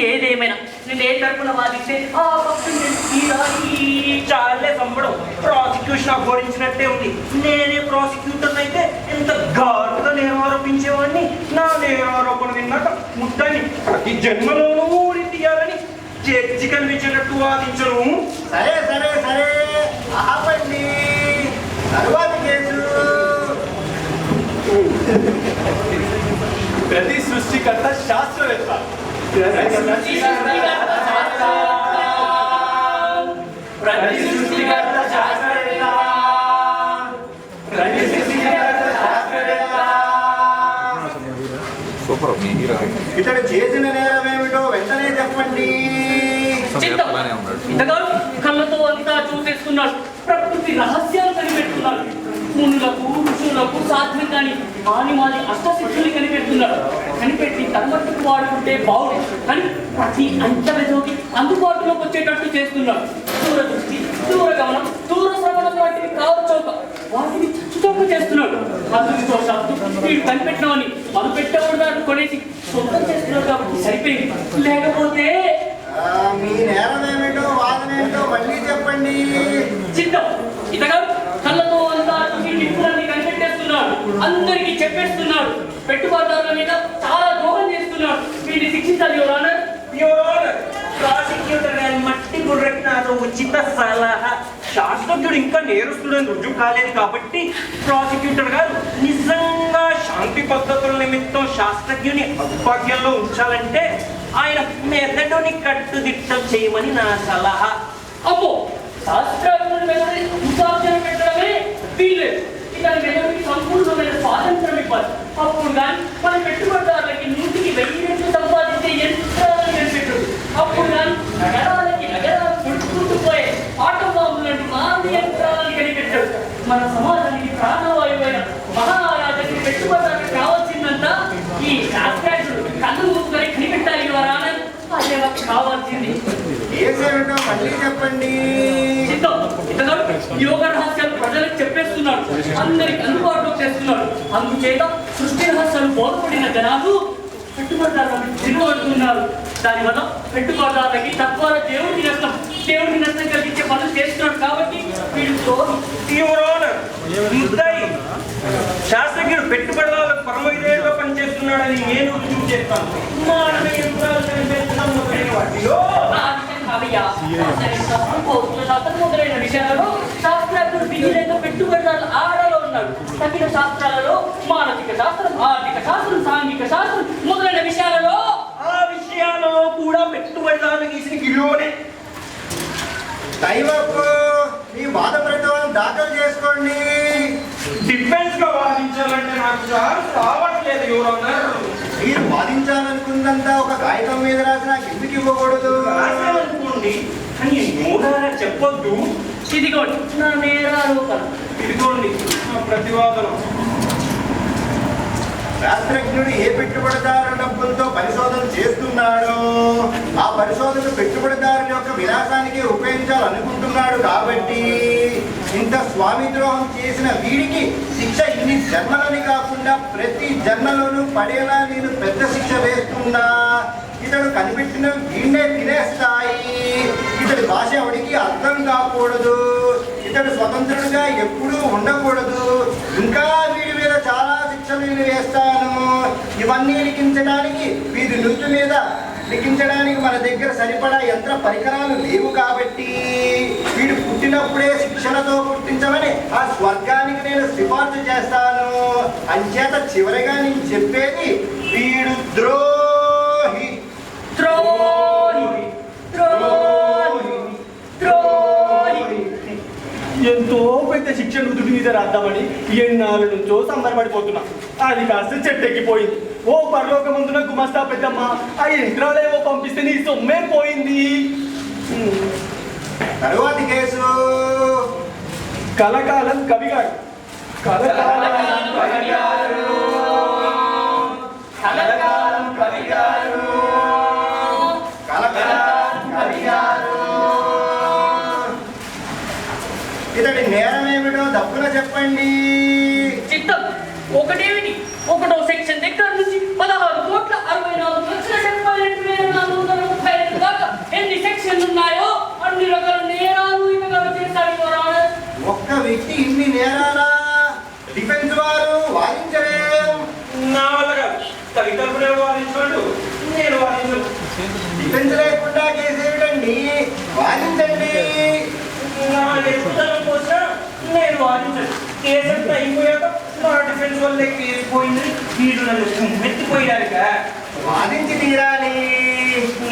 ఏదేమైనా నేను ఏ తరపున వాదిస్తే ఆ పక్షం చాలే సంబడం. ప్రాసిక్యూషన్ అఘోరించినట్టే ఉంది. నేనే ప్రాసిక్యూటర్ అయితే ఎంత ఘాటుగా నేరం ఆరోపించేవాడిని. నా నేరారోపణ విన్నాక ముద్దని ప్రతి జన్మలోనూ ఊరి తీయాలని జడ్జి కనిపించినట్టు వాదించను. సరే సరే సరే ఆపండి. తరువాత కేసు. ప్రతి సృష్టికర్త శాస్త్రవేత్త. ఇతడు చేసిన నేరం ఏమిటో వెంటనే చెప్పండి. ఇంతగాను కళ్ళతో అంతా చూసేస్తున్నాడు. ప్రకృతి రహస్యాలు కనిపెడుతున్నాడు. మునులకు ఋషులకు సాధ్యం కాని మాని అష్టసిద్ధులు కనిపెడుతున్నాడు. కనిపెట్టి తన్మట్టుకు వాడుకుంటే బాగుంది కానీ ప్రతి అంచమెదోకి అందుబాటులోకి వచ్చేటట్టు చేస్తున్నాడు. దూరదృష్టి, దూరగమనం, దూర శ్రవణం వాటిని కావచ్చోక వాటిని చచ్చుతోక చేస్తున్నాడు. అదృష్టవశాత్తు వీడు కనిపెట్టినవని మనం పెట్టేవాడు కొనేసి సొంతం చేస్తున్నాడు కాబట్టి సరిపోయింది. లేకపోతే మీ నేరం ఏమిటో వాదన ఏమిటో మళ్ళీ చెప్పండి. చిత్తం ఇతగాడు కళ్ళతో అంతా నిప్పులన్నీ కనిపెట్టేస్తున్నాడు. అందరికీ చెప్పేస్తున్నాడు. పెట్టుబడిదారుల మీద చాలా ద్రోహం చేస్తున్నాడు. వీటిని శిక్షించాలి యువర్ ఆనర్. ప్రాసిక్యూటర్ గారి మట్టి గుర్రకి నాతో ఉచిత సలహా. శాస్త్రజ్ఞుడు ఇంకా నేరస్తుడని రుజువు కాలేదు కాబట్టి ప్రాసిక్యూటర్ గారు నిజంగా శాంతి పద్ధతుల నిమిత్తం శాస్త్రజ్ఞుని అదుపాజ్ఞంలో ఉంచాలంటే ఆయన మెదడుని కట్టుదిట్టం చేయమని నా సలహా. అమ్మో, శాస్త్రజ్ఞుని మెదడుని ఉపాధ్యాయ పెట్టడమే వీల్లేదు. ఇతని మెదడుకి సంపూర్ణమైన స్వాతంత్రం ఇవ్వాలి. అప్పుడు కానీ మన పెట్టుబడిదారులకి 100కి 1000 రెట్లు సంపాదించే యంత్రాలను కనిపెట్టదు. అప్పుడు కానీ నగరాలు చుట్టుకుపోయే ఆటోబాంబులు లాంటి మానవ యంత్రాలను కనిపెట్టాడు. మన సమాజానికి ప్రాణవాయువైన మహారాజుకి పెట్టుబడిదారులకు కావాల్సిందంతా ఈ శాస్త్రజ్ఞుడు కళ్ళు మూసుకొని కనిపెట్టాలి యువర్ ఆనర్. అదే కావాల్సింది. ఏసేమిటో మళ్ళీ చెప్పండి. యోగ రహస్యాలు ప్రజలకు చెప్పేస్తున్నాడు. అందరికి అందుబాటులో చేస్తున్నాడు. అందుచేత సృష్టి రహస్యాలు బోధపడిన జనాలు పెట్టుబడిదారులను తిరగబడుతున్నారు. దానివల్ల పెట్టుబడిదారులకి తద్వారా దేవుడికి నష్టం కలిగించే పనులు చేస్తున్నాడు. కాబట్టి వీడు యువర్ ఆనర్, ముద్దాయి శాస్త్రజ్ఞుడు పెట్టుబడులకు పరమవిధేయుడుగా పనిచేస్తున్నాడని నేను రుజువు చేస్తాను. మానవ యంత్రాలు కనిపెట్టడం మొదలైన వాటిలో మొదలైన విషయాలలో శాస్త్రజ్ఞుడు విధిలేక పెట్టుబడిదారులు ఆడలో ఉన్నాడు. తగిన శాస్త్రాలలో మానసిక శాస్త్రం, ఆర్థిక శాస్త్రం, సాంఘిక శాస్త్రం మొదలైన విషయాలలో కూడా పెట్టుబడిదారులు గీసిన గిలోనే. దైవపు మీ వాద ప్రతివాదం దాఖలు చేసుకోండి. డిఫెన్స్ గా వాదించాలంటే నాకు చాలా రావట్లేదు. ఎవరన్నారు మీరు వాదించాలనుకుందంతా ఒక కాగితం మీద రాసి నాకు ఎందుకు ఇవ్వకూడదు? అనుకోండి, కానీ నోడారా చెప్పొద్దు. ఇదిగోండి నా నేరారోపణ. ఇదిగోండి నా ప్రతివాదనం. శాస్త్రజ్ఞుడు ఏ పెట్టుబడిదారు డబ్బులతో పరిశోధన చేస్తున్నాడో ఆ పరిశోధన పెట్టుబడిదారుల యొక్క విలాసానికి ఉపయోగించాలనుకుంటున్నాడు. కాబట్టి ఇంత స్వామి ద్రోహం చేసిన వీడికి శిక్ష ఇన్ని జన్మలని కాకుండా ప్రతి జన్మలోనూ పడేలా నేను పెద్ద శిక్ష వేస్తున్నా. ఇతడు కనిపెట్టిన వీడినే తినేస్తాయి. ఇతడి భాష ఎవడికి అర్థం కాకూడదు. ఇతడు స్వతంత్రుడిగా ఎప్పుడూ ఉండకూడదు. ఇంకా వీడి మీద చాలా శిక్షలు నేను వేస్తాను. ఇవన్నీ లిఖించడానికి వీరి నుత్తు మీద లిఖించడానికి మన దగ్గర సరిపడా యంత్ర పరికరాలు లేవు. కాబట్టి వీడు పుట్టినప్పుడే శిక్షణతో పుట్టించమని ఆ స్వర్గానికి నేను సిఫార్సు చేస్తాను. అంచేత చివరిగా నేను చెప్పేది వీడు ద్రోహి. ద్రోహి ద్రోహి ద్రోహి. ఎంతో పెద్ద శిక్ష నుదుటి మీద రాద్దామని ఎన్నాళ్ళ నుంచో సంబరపడిపోతున్నా. అది కాస్త చెట్టెక్కిపోయింది. ఓ పరలోకమందున గుమస్తా పెద్దమ్మ, ఆ యంత్రాలేవో పంపిస్తే నీ సొమ్మే పోయింది. తరువాతి కేసు కలకాలం కవిగాడు. కలకాలం కవిగాడు. కలకాలం కవిగారు. కలకాలం కవిగారు. ఇతడి నేరం ఏమిటో దప్పున చెప్పండి. చిత్తం ఒకటేమిటి, ఒకటో సెక్షన్ దగ్గర నుంచి 16,64,72,432 దాకా ఎన్ని సెక్షన్లు ఉన్నాయో అన్ని రకాల నేరాలు ఇతగాడు చేశాడు. ఒక్క వ్యక్తి ఇన్ని నేరాలా? డిఫెన్స్ వారు వాదించలేం. నా వల్ల కాదు. తల్లిదండ్రులు వాదించాడు, నేను వాదించను. డిఫెన్స్ లేకుండా కేసు ఏమిటండి? వాదించండి. నా ఎత్తుదలం కోసం నేను వాదించను. కేసు అంతా అయిపోయాక నా డిఫెన్స్ వల్లే కేసు పోయింది. వీడు నన్ను మెత్తిపోయాక వాదించి తీరాలి.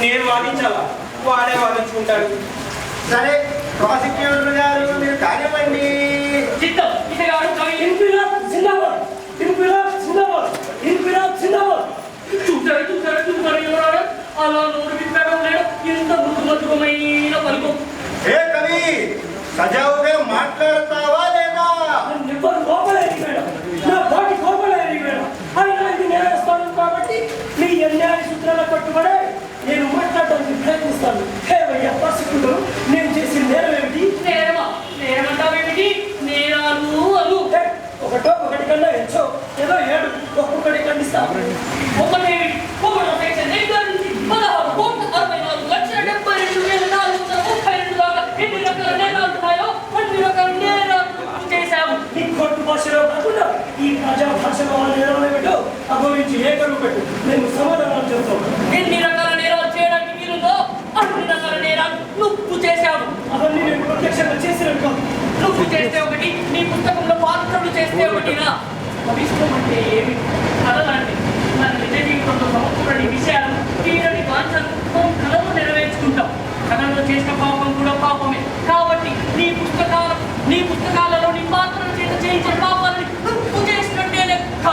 నేను వాదించాలా? వాడే వాదించుకుంటాడు. సరే, ప్రాసిక్యూటర్ గారు మీరు కానివ్వండి. చిత్తం ఇతగాడు కవి. ఇన్క్విలాబ్ జిందాబాద్, ఇన్క్విలాబ్ జిందాబాద్, ఇన్క్విలాబ్ జిందాబాద్. చూసాడు ఎవరాడు అలా నోరు విప్పడం లేడు. ఇంత మృదుమధురమైన పలుకు. ఏ కవి, సజావుగా మాట్లాడతావా లేదా? నిబ్బరు కోపలేదు మేడం, నా బాటి కోపలేదు మేడం. అయినా ఇది నేరస్తాను కాబట్టి మీ అన్యాయ సూత్రాల పట్టుబడే నేను మాట్లాడడానికి ప్రయత్నిస్తాను. హేవయ్య పసుకుంటూ నేను చేసిన నేరం ఏమిటి? నేరమా? నేరమంటావేమిటి? నేరాలు అను. ఒకటో ఒకటి కన్నా హెచ్చో ఏదో 7 ఒక్కొక్కటి ఖండిస్తాను. ఒకటేమిటి, ఒకటో సెక్షన్ దగ్గర నుంచి 16,64,72,432 దాకా ఎన్ని రకాల నేరాలు ఉన్నాయో అన్ని రకాల నేరాలు చేశాము. ఈ కోర్టు భాషలో కాకుండా ఈ ప్రజా భాషలో ఆ నేరం ఏమిటో అభివృద్ధి ఏకరువు పెట్టు. నేను సమాధానం చెప్తాను. ఎన్ని రకాల నేరాలు చేయడానికి వీలుందో అన్ని రకాల నేరాలు నువ్వు చేశావు. అవన్నీ నేను ప్రత్యక్షంగా చేసినట్టు కాదు. నువ్వు చేస్తే ఒకటి, నీ పుస్తకంలో పాత్రలు చేస్తే ఒకటినా? అభిష్టం అంటే ఏమి? కళలండి. మన నిజ జీవితంలో సమకూరని విషయాలు, తీరని వాంఛలు మనం కళలు నెరవేర్చుకుంటాం. కళలో చేసిన పాపం కూడా పాపమే. కాబట్టి నీ పుస్తకాలలో నీ పాత్రలు చేత చేయించిన పాపాలని నువ్వు చేసినట్టే లెక్క.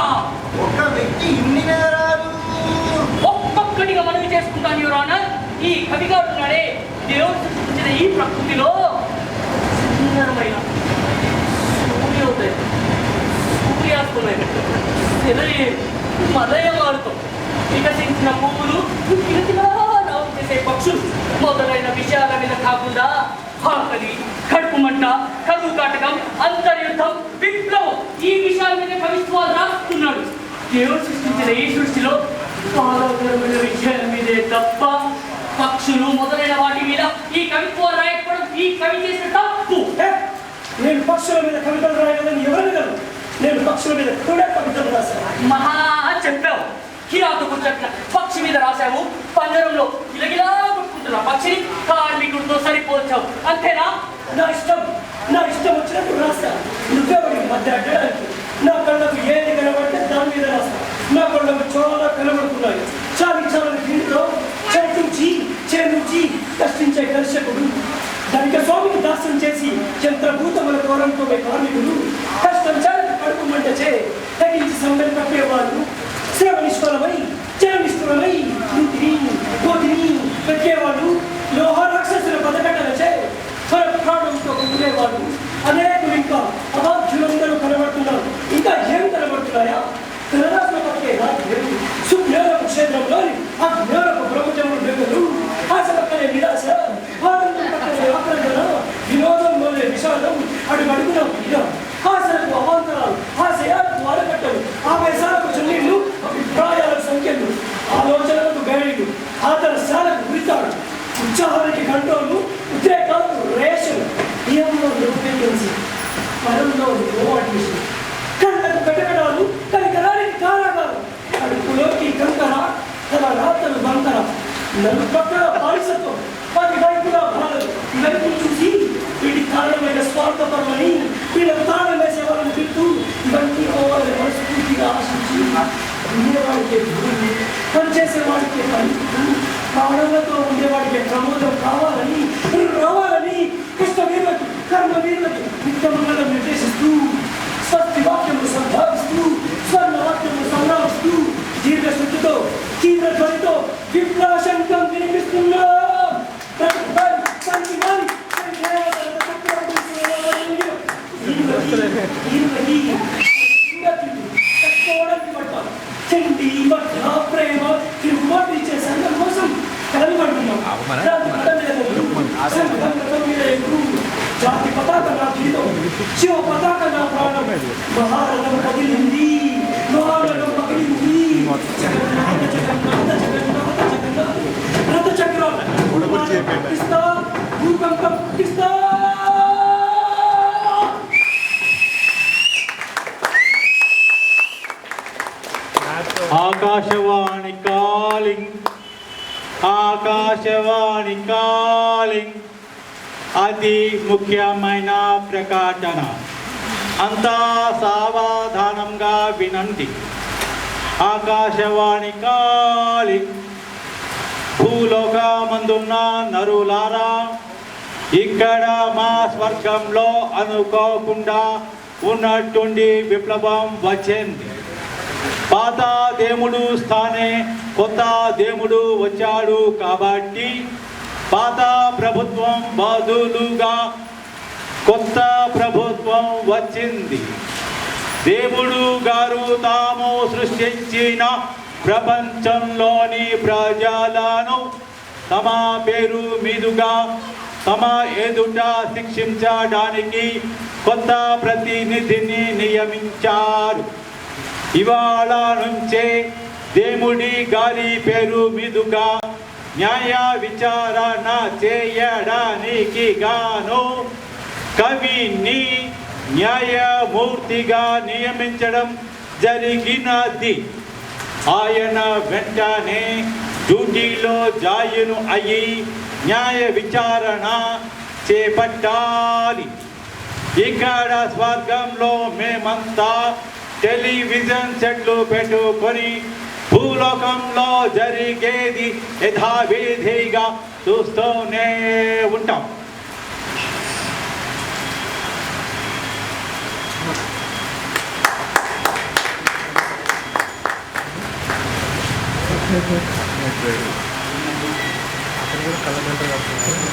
ఒక వ్యక్తి ఇన్ని నేరాలు? ఒక్కొక్కటిగా మనవి చేసుకుంటాను యువర్ ఆనర్. ఈ కవిగాడు ఉన్నాడే, దేవుడు సృష్టించిన ఈ ప్రకృతిలో సుందరమైన సూర్యోదయం, సూర్యాస్తమయం, మదయమాడుతాం, వికసించిన పువ్వులు, రావు చేసే పక్షులు మొదలైన విషయాల మీద కాకుండా ఆకలి, కడుపు మంట, కరువు కాటకం, అంతర్యుద్ధం, విప్లవం ఈ విషయాల మీద కవిత్వాలు రాస్తున్నాడు. దేవుడు సృష్టించిన ఈ సృష్టిలో బాధాకరమైన విషయాల మీదే తప్ప పక్షులు మొదలైన వాటి మీద ఈ కవిత్వాలు రాయకపోవడం ఈ కవి చేసిన తప్పు. నేను పక్షుల మీద కవితలు రాయగలను ఎవరనగలను. నేను పక్షుల మీద కూడా కవితలు రాశారు. మహా చెప్పావు. కిరాతకు చెట్ల పక్షి మీద రాశావు. పంజరంలో గిలగిలా కొట్టుకుంటున్న పక్షిని కార్మికుడితో సరిపోల్చావు. అంతేనా? నా ఇష్టం వచ్చినట్టు రాస్తా. నువ్వెవడి మధ్య అడ్డడానికి? నా కళ్ళకు ఏది కనబడితే దాని మీద రాస్తా. నా కళ్ళకు చాలా కనబడుతున్నాయి. చాలని దీంతో చేనుంచి కష్టించే కర్షకుడు, ధనిక స్వామికి దాస్యం చేసి చంద్రభూతముల దూరంతో కార్మికులు, కష్టం చాలని కడుపు మంటచే తగ్గించి సంబరి కప్పేవాళ్ళు, శ్రమ నిష్ఫలమై జన నిష్ఫలమై గోతిని వెతికేవాళ్ళు, లోహ రాక్షసుల పదకట్టలచే ప్రాణంతో ఉండేవాళ్ళు అనేకులు, ఇంకా అబాధ్యులందరూ కనబడుతున్నారు. ఇంకా ఏం కనబడుతున్నాయా? కనరాశుల పక్కే రాజ్యం, సుజ్ఞానపు క్షేత్రంలోని అజ్ఞానపు ప్రపంచములు బెంగలు, ఆశ పక్కనే నిరాశ, ఆనందం పక్కనే ఆక్రందన, వినోదంలోనే విషాదం, అడుగడుగున వినం, ఆశలకు అవాంతరాలు, ఆశయాలకు ఆలకట్టలు, ఆవేశాలకు చున్నీళ్లు, అభిప్రాయాలకు సంఖ్యలు, ఆలోచనలకు గైడ్లు, ఆదర్శాలకు గురితాడు, ఉత్సాహానికి కంట్రోలు, ఉద్రేకాలకు రేషన్, నియమంలో రూపొందించి పరంలో అడ్మిషన్, కళ్ళకు పెట్టగడాలు, కనికరానికి కారాగాలు, కడుపులోకి కంకర, తన రాతలు బంకర, నలుపక్కల బానిసత్వం, 10 వైపులా బాధలు, ఇవన్నీ చూసి వీటి కారణమైన స్వార్థపరమని వీళ్ళకు తాళం వేసే వాళ్ళని తిట్టు, ఇవన్నీ పోవాలని మనస్ఫూర్తిగా ఆశించి ఉండేవాడికే భూమి, పనిచేసే వాడికే పని, ప్రాణంతో ఉండేవాడికి ప్రమోదం రావాలని కష్టవీరులకి కర్మవీరులకి నిత్యమంగళం నిర్దేశిస్తూ, స్వస్తి వాక్యములు సంభావిస్తూ, స్వర్ణ వాక్యములు సంగ్రామిస్తూ, దీర్ఘశుద్ధితో తీవ్ర ధ్వనితో విప్లవ శంఖం వినిపిస్తున్నా. చండి భక్త ప్రేమ తిరుగుబాటు ఇచ్చే సంఘం కోసం కలవడుతున్నాం. జాతి పతాక నా గీతం, శివ పతాక నా ప్రాణం, మహారథం కదిలింది, మహారథం పగిలింది, జగన్నాథ జగన్నాథ జగన్నాథ జగన్నాథ రథ చక్రం పుట్టిస్తా, భూకంపం పుట్టిస్తా. ఆకాశవాణి కాలింగ్ అతి ముఖ్యమైన ప్రకటన. అంతా సావధానంగా వినండి. ఆకాశవాణి కాలింగ్. భూలోకమందున్న నరులారా, ఇక్కడ మా స్వర్గంలో అనుకోకుండా ఉన్నట్టుండి విప్లవం వచ్చింది. పాత దేవుడు స్థానే కొత్త దేవుడు వచ్చాడు కాబట్టి పాత ప్రభుత్వం బదులుగా కొత్త ప్రభుత్వం వచ్చింది. దేవుడు గారు తాము సృష్టించిన ప్రపంచంలోని ప్రజలను తమ పేరు మీదుగా తమ ఎదుట శిక్షించడానికి కొత్త ప్రతినిధిని నియమించారు. ఇవాళ నుంచే దేవుడి గారి పేరు మీదుగా న్యాయ విచారణ చేయడానికి గాను కవిని న్యాయమూర్తిగా నియమించడం జరిగినది. ఆయన వెంటనే డ్యూటీలో జాయిన్ అయ్యి న్యాయ విచారణ చేపట్టాలి. ఇక్కడ స్వర్గంలో మేమంతా టెలివిజన్ సెట్లు పెట్టుకొని భూలోకంలో జరిగేది యథావిధిగా చూస్తూనే ఉంటాం.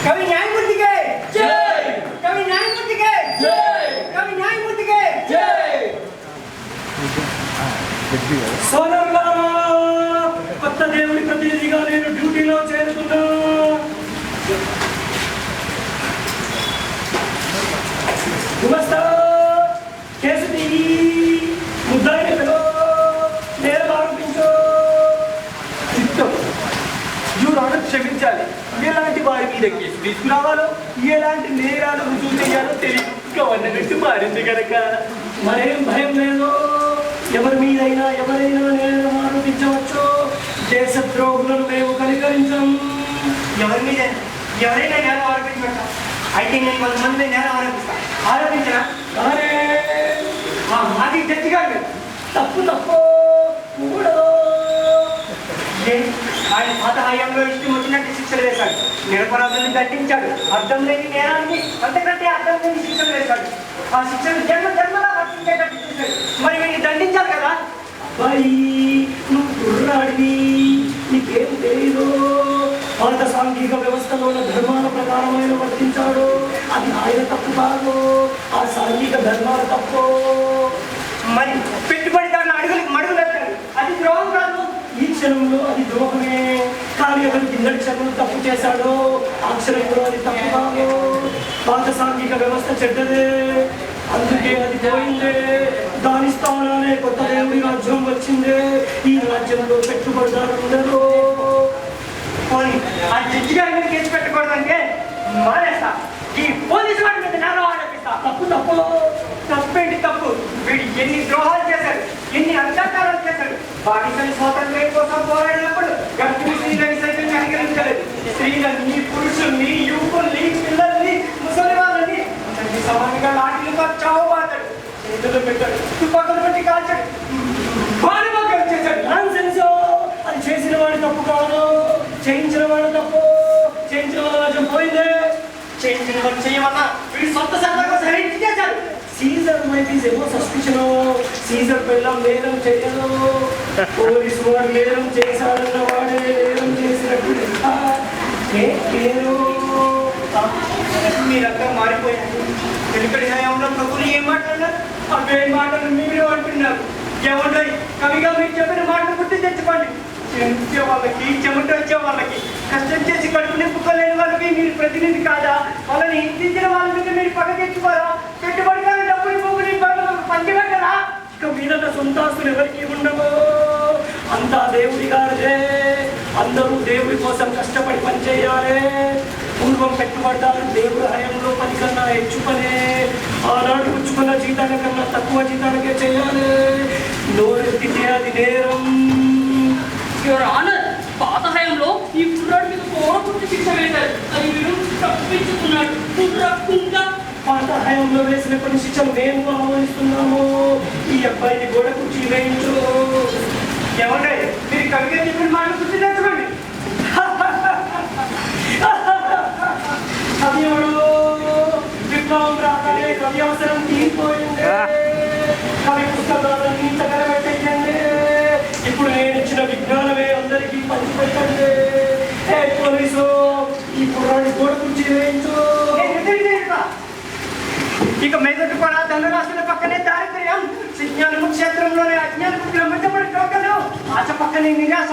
కవి న్యాయమూర్తికే జై, కవి న్యాయమూర్తికే జై, కవి న్యాయమూర్తికే జై. సోదరులారా, కొత్త దేవుడి ప్రతినిధిగా నేను డ్యూటీలో చేరుతున్నా. గుమస్తా కేసు తీయి, ముద్దాయిని పిలో, నేరం ఆరోపించు. యూరాను క్షమించాలి. ఎలాంటి వారి మీద కేసు తీసుకురావాలో, ఎలాంటి నేరాలు రుజువు చేయాలో తెలియక వన్నట్టు మారింది కనుక మరేం భయం లేదు. మీదైనా ఎవరైనా నేరం ఆరోపించవచ్చు. దేశద్రోహులను మేము కనికరించం. ఎవరి మీద ఎవరైనా నేరం ఆరోపించబడతా అయితే నేను 100 మంది మీద నేరం ఆరోపించనా? అరే అది జడ్జి గారు తప్పు తప్పు కూడదు. ఆయన పాత హయాంలో ఇష్టం వచ్చినట్టు శిక్షలు వేశాడు, నిరపరాధులను దండించాడు, అర్థం లేని నేరాన్ని అంతకంటే అర్థం లేని శిక్షలు వేశాడు. ఆ శిక్షలు జన్మలా వర్తించేటట్టు చేశాడు. మరి వీడిని దండించాలి కదా. అబ్బాయి నువ్వు కుర్రాడివి, నీకేం తెలియదు. పాత సాంఘిక వ్యవస్థలో ఉన్న ధర్మాల ప్రకారం ఆయన వర్తించాడు. అది ఆయన తప్పు కాదు, ఆ సాంఘిక ధర్మాల తప్పు. మరి పెట్టుబడిదారుల మడుగులేస్తాడు, అది ద్రోహం కాదు. ఈ క్షణంలో అది ద్రోహమే, కానీ అతను కిందటి క్షణంలో తప్పు చేశాడు, ఆ క్షణంలో అది తప్పు కాదు. పాత సాంఘిక వ్యవస్థ చెడ్డదే, అందుకే అది పోయిందే. దాని స్థానానే కొత్త దేవుడి రాజ్యం వచ్చిందే. ఈ రాజ్యంలో పెట్టుబడిదారులు ఉండరు. పోనీ ఆ జడ్జి గారి మీద కేసు పెట్టకూడదంటే మానేస్తా, ఈ పోలీసు వాడి మీద నేరం ఆరోపిస్తా. తప్పు తప్పు తప్పేంటి తప్పు? వీడు ఎన్ని ద్రోహాలు చేశాడు, ఎన్ని అత్యాచారాలు చేశాడు. బాలికల స్వాతంత్ర్యం కోసం పోరాడినప్పుడు గర్భిణీ స్త్రీలని సైతం కనికరించలేదు. స్త్రీలని, పురుషుల్ని, యువకుల్ని, పిల్లల్ని, ముసలి వాళ్ళని అందరినీ సమానంగా లాఠీలతో చావబాతాడు, చేతులు పెట్టాడు, తుపాకులు పెట్టి కాల్చాడు, బాణభంగం చేశాడు. నాన్సెన్స్. అది చేసిన వాడి తప్పు కాదు, చేయించిన వాడు తప్పు. చేయించిన వాళ్ళ రాజ్యం పోయిందే. చేయించిన వాళ్ళు చేయమన్నా వీడు సొంత సరదా కోసం ఏంటి చేశాడు? సీజర్ మైట్ ఏమో సస్పిషన్. సీజర్ పిల్లం నేరం చేయదు, పోలీసు వాడు నేరం చేశాడన్న వాడే నేరం చేసినట్టు మీరంతా మారిపోయారు. వెనుకటి హయాంలో ప్రభులు ఏం మాట్లాడినారు, అవే మాటలు మీరు అంటున్నారు. ఏమంటాయి కవిగా మీరు చెప్పిన మాటలు గుర్తు తెచ్చుకోండి. చెంచే వాళ్ళకి, చెమట వచ్చే వాళ్ళకి, కష్టం చేసి కడుపు నింపుకోలేని వాళ్ళకి మీరు ప్రతినిధి కాదా? వాళ్ళని హింసించిన వాళ్ళ మీద మీరు పగ తెచ్చుకోరా? పెట్టుబడిదారు డబ్బులు పోగుని పంచి పెట్టరా? ఇక మీదట సొంతాస్తులు ఎవరికి ఉండవు, అంతా దేవుడి గారిదే. అందరూ దేవుడి కోసం కష్టపడి పనిచేయాలి. పూర్వం పెట్టుబడిదారు దేవుడి హయంలో పని కన్నా హెచ్చు పనే. ఆనాడు పుచ్చుకున్న జీతాల కన్నా తక్కువ జీతాలకే చేయాలి. నోరెత్తితే అది నేరం. యువర్ ఆనర్, పాత హయాంలో ఈ కుర్రాడి మీద కోరుకుంటూ శిక్ష వేశారు. అది మీరు తప్పించుకున్నాడు. కుర్రకుంటా పాత హయాంలో వేసిన కొన్ని శిక్షలు మేము ఆహ్వానిస్తున్నాము. ఈ అబ్బాయిని గోడ కుర్చీ వేయించు. ఏమంటే మీరు కవిగా చెప్పిన మాటలు గుర్తు తెచ్చుకోండి. కవియుడు విప్లవం రాగానే కవి అవసరం తీరిపోయింది. కవి పుస్తకాలన్నీ తగలబెట్టేయండి. ఇప్పుడు నేను ఇచ్చిన విజ్ఞానమే అందరికీ పంచిపెట్టండి. ఏ పోలీసు, ఈ కుర్రాడి గోడ కుర్చీ వేయించు. ఇక మెదడు కూడా ధనరాశుల పక్కనే దారిద్ర్యం, విజ్ఞానము క్షేత్రంలోనే అజ్ఞానము భ్రమించబడి టోకలు, ఆశ పక్కనే నిరాశ,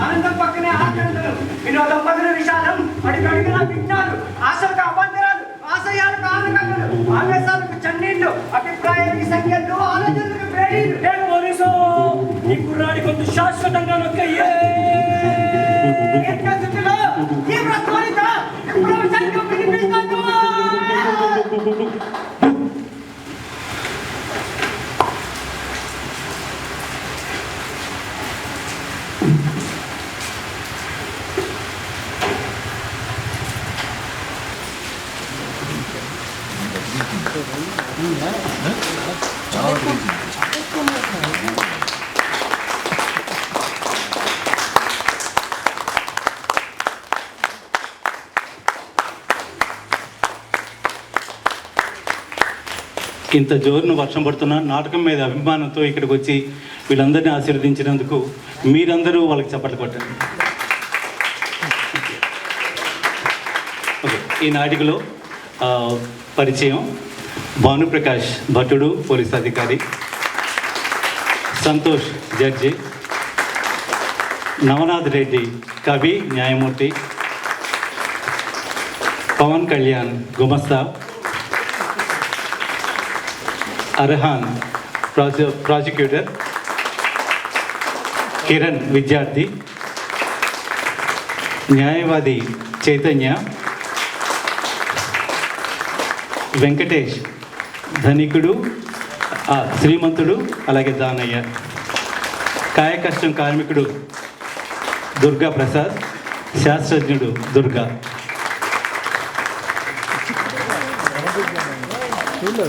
ఆనందం పక్కనే ఆనందం, వినోదం పక్కన విషాదం, అడుగడుగున విజ్ఞానం, ఆశలకు అభద్రాలు, ఆశయాలకు ఆనందములు, ఆవేశాలకు చన్నీళ్లు, అభిప్రాయానికి సంఖ్యలు, ఆలోచనలకు వేడీలు. ఏ పోలీసు, ఈ కుర్రాడి కొంచెం శాశ్వతంగా నొక్కయ్యే. ఈ ప్రశ్నిత ప్రపంచంగా వినిపిస్తాను. ఇంత జోరును వర్షం పడుతున్న నాటకం మీద అభిమానంతో ఇక్కడికి వచ్చి వీళ్ళందరినీ ఆశీర్వదించినందుకు మీరందరూ వాళ్ళకి చప్పట్లు కొట్టండి. ఓకే, ఈ నాటికలో పరిచయం: భానుప్రకాష్ భటుడు, పోలీస్ అధికారి; సంతోష్ జడ్జి; నవనాథ్ రెడ్డి కవి, న్యాయమూర్తి; పవన్ కళ్యాణ్ గుమస్తా; అర్హాన్ ప్రాసిక్యూటర్; కిరణ్ విద్యార్థి; న్యాయవాది చైతన్య; వెంకటేష్ ధనికుడు, శ్రీమంతుడు, అలాగే దానయ్య. కాయ కష్టం కార్మికుడు దుర్గా ప్రసాద్, శాస్త్రజ్ఞుడు దుర్గా.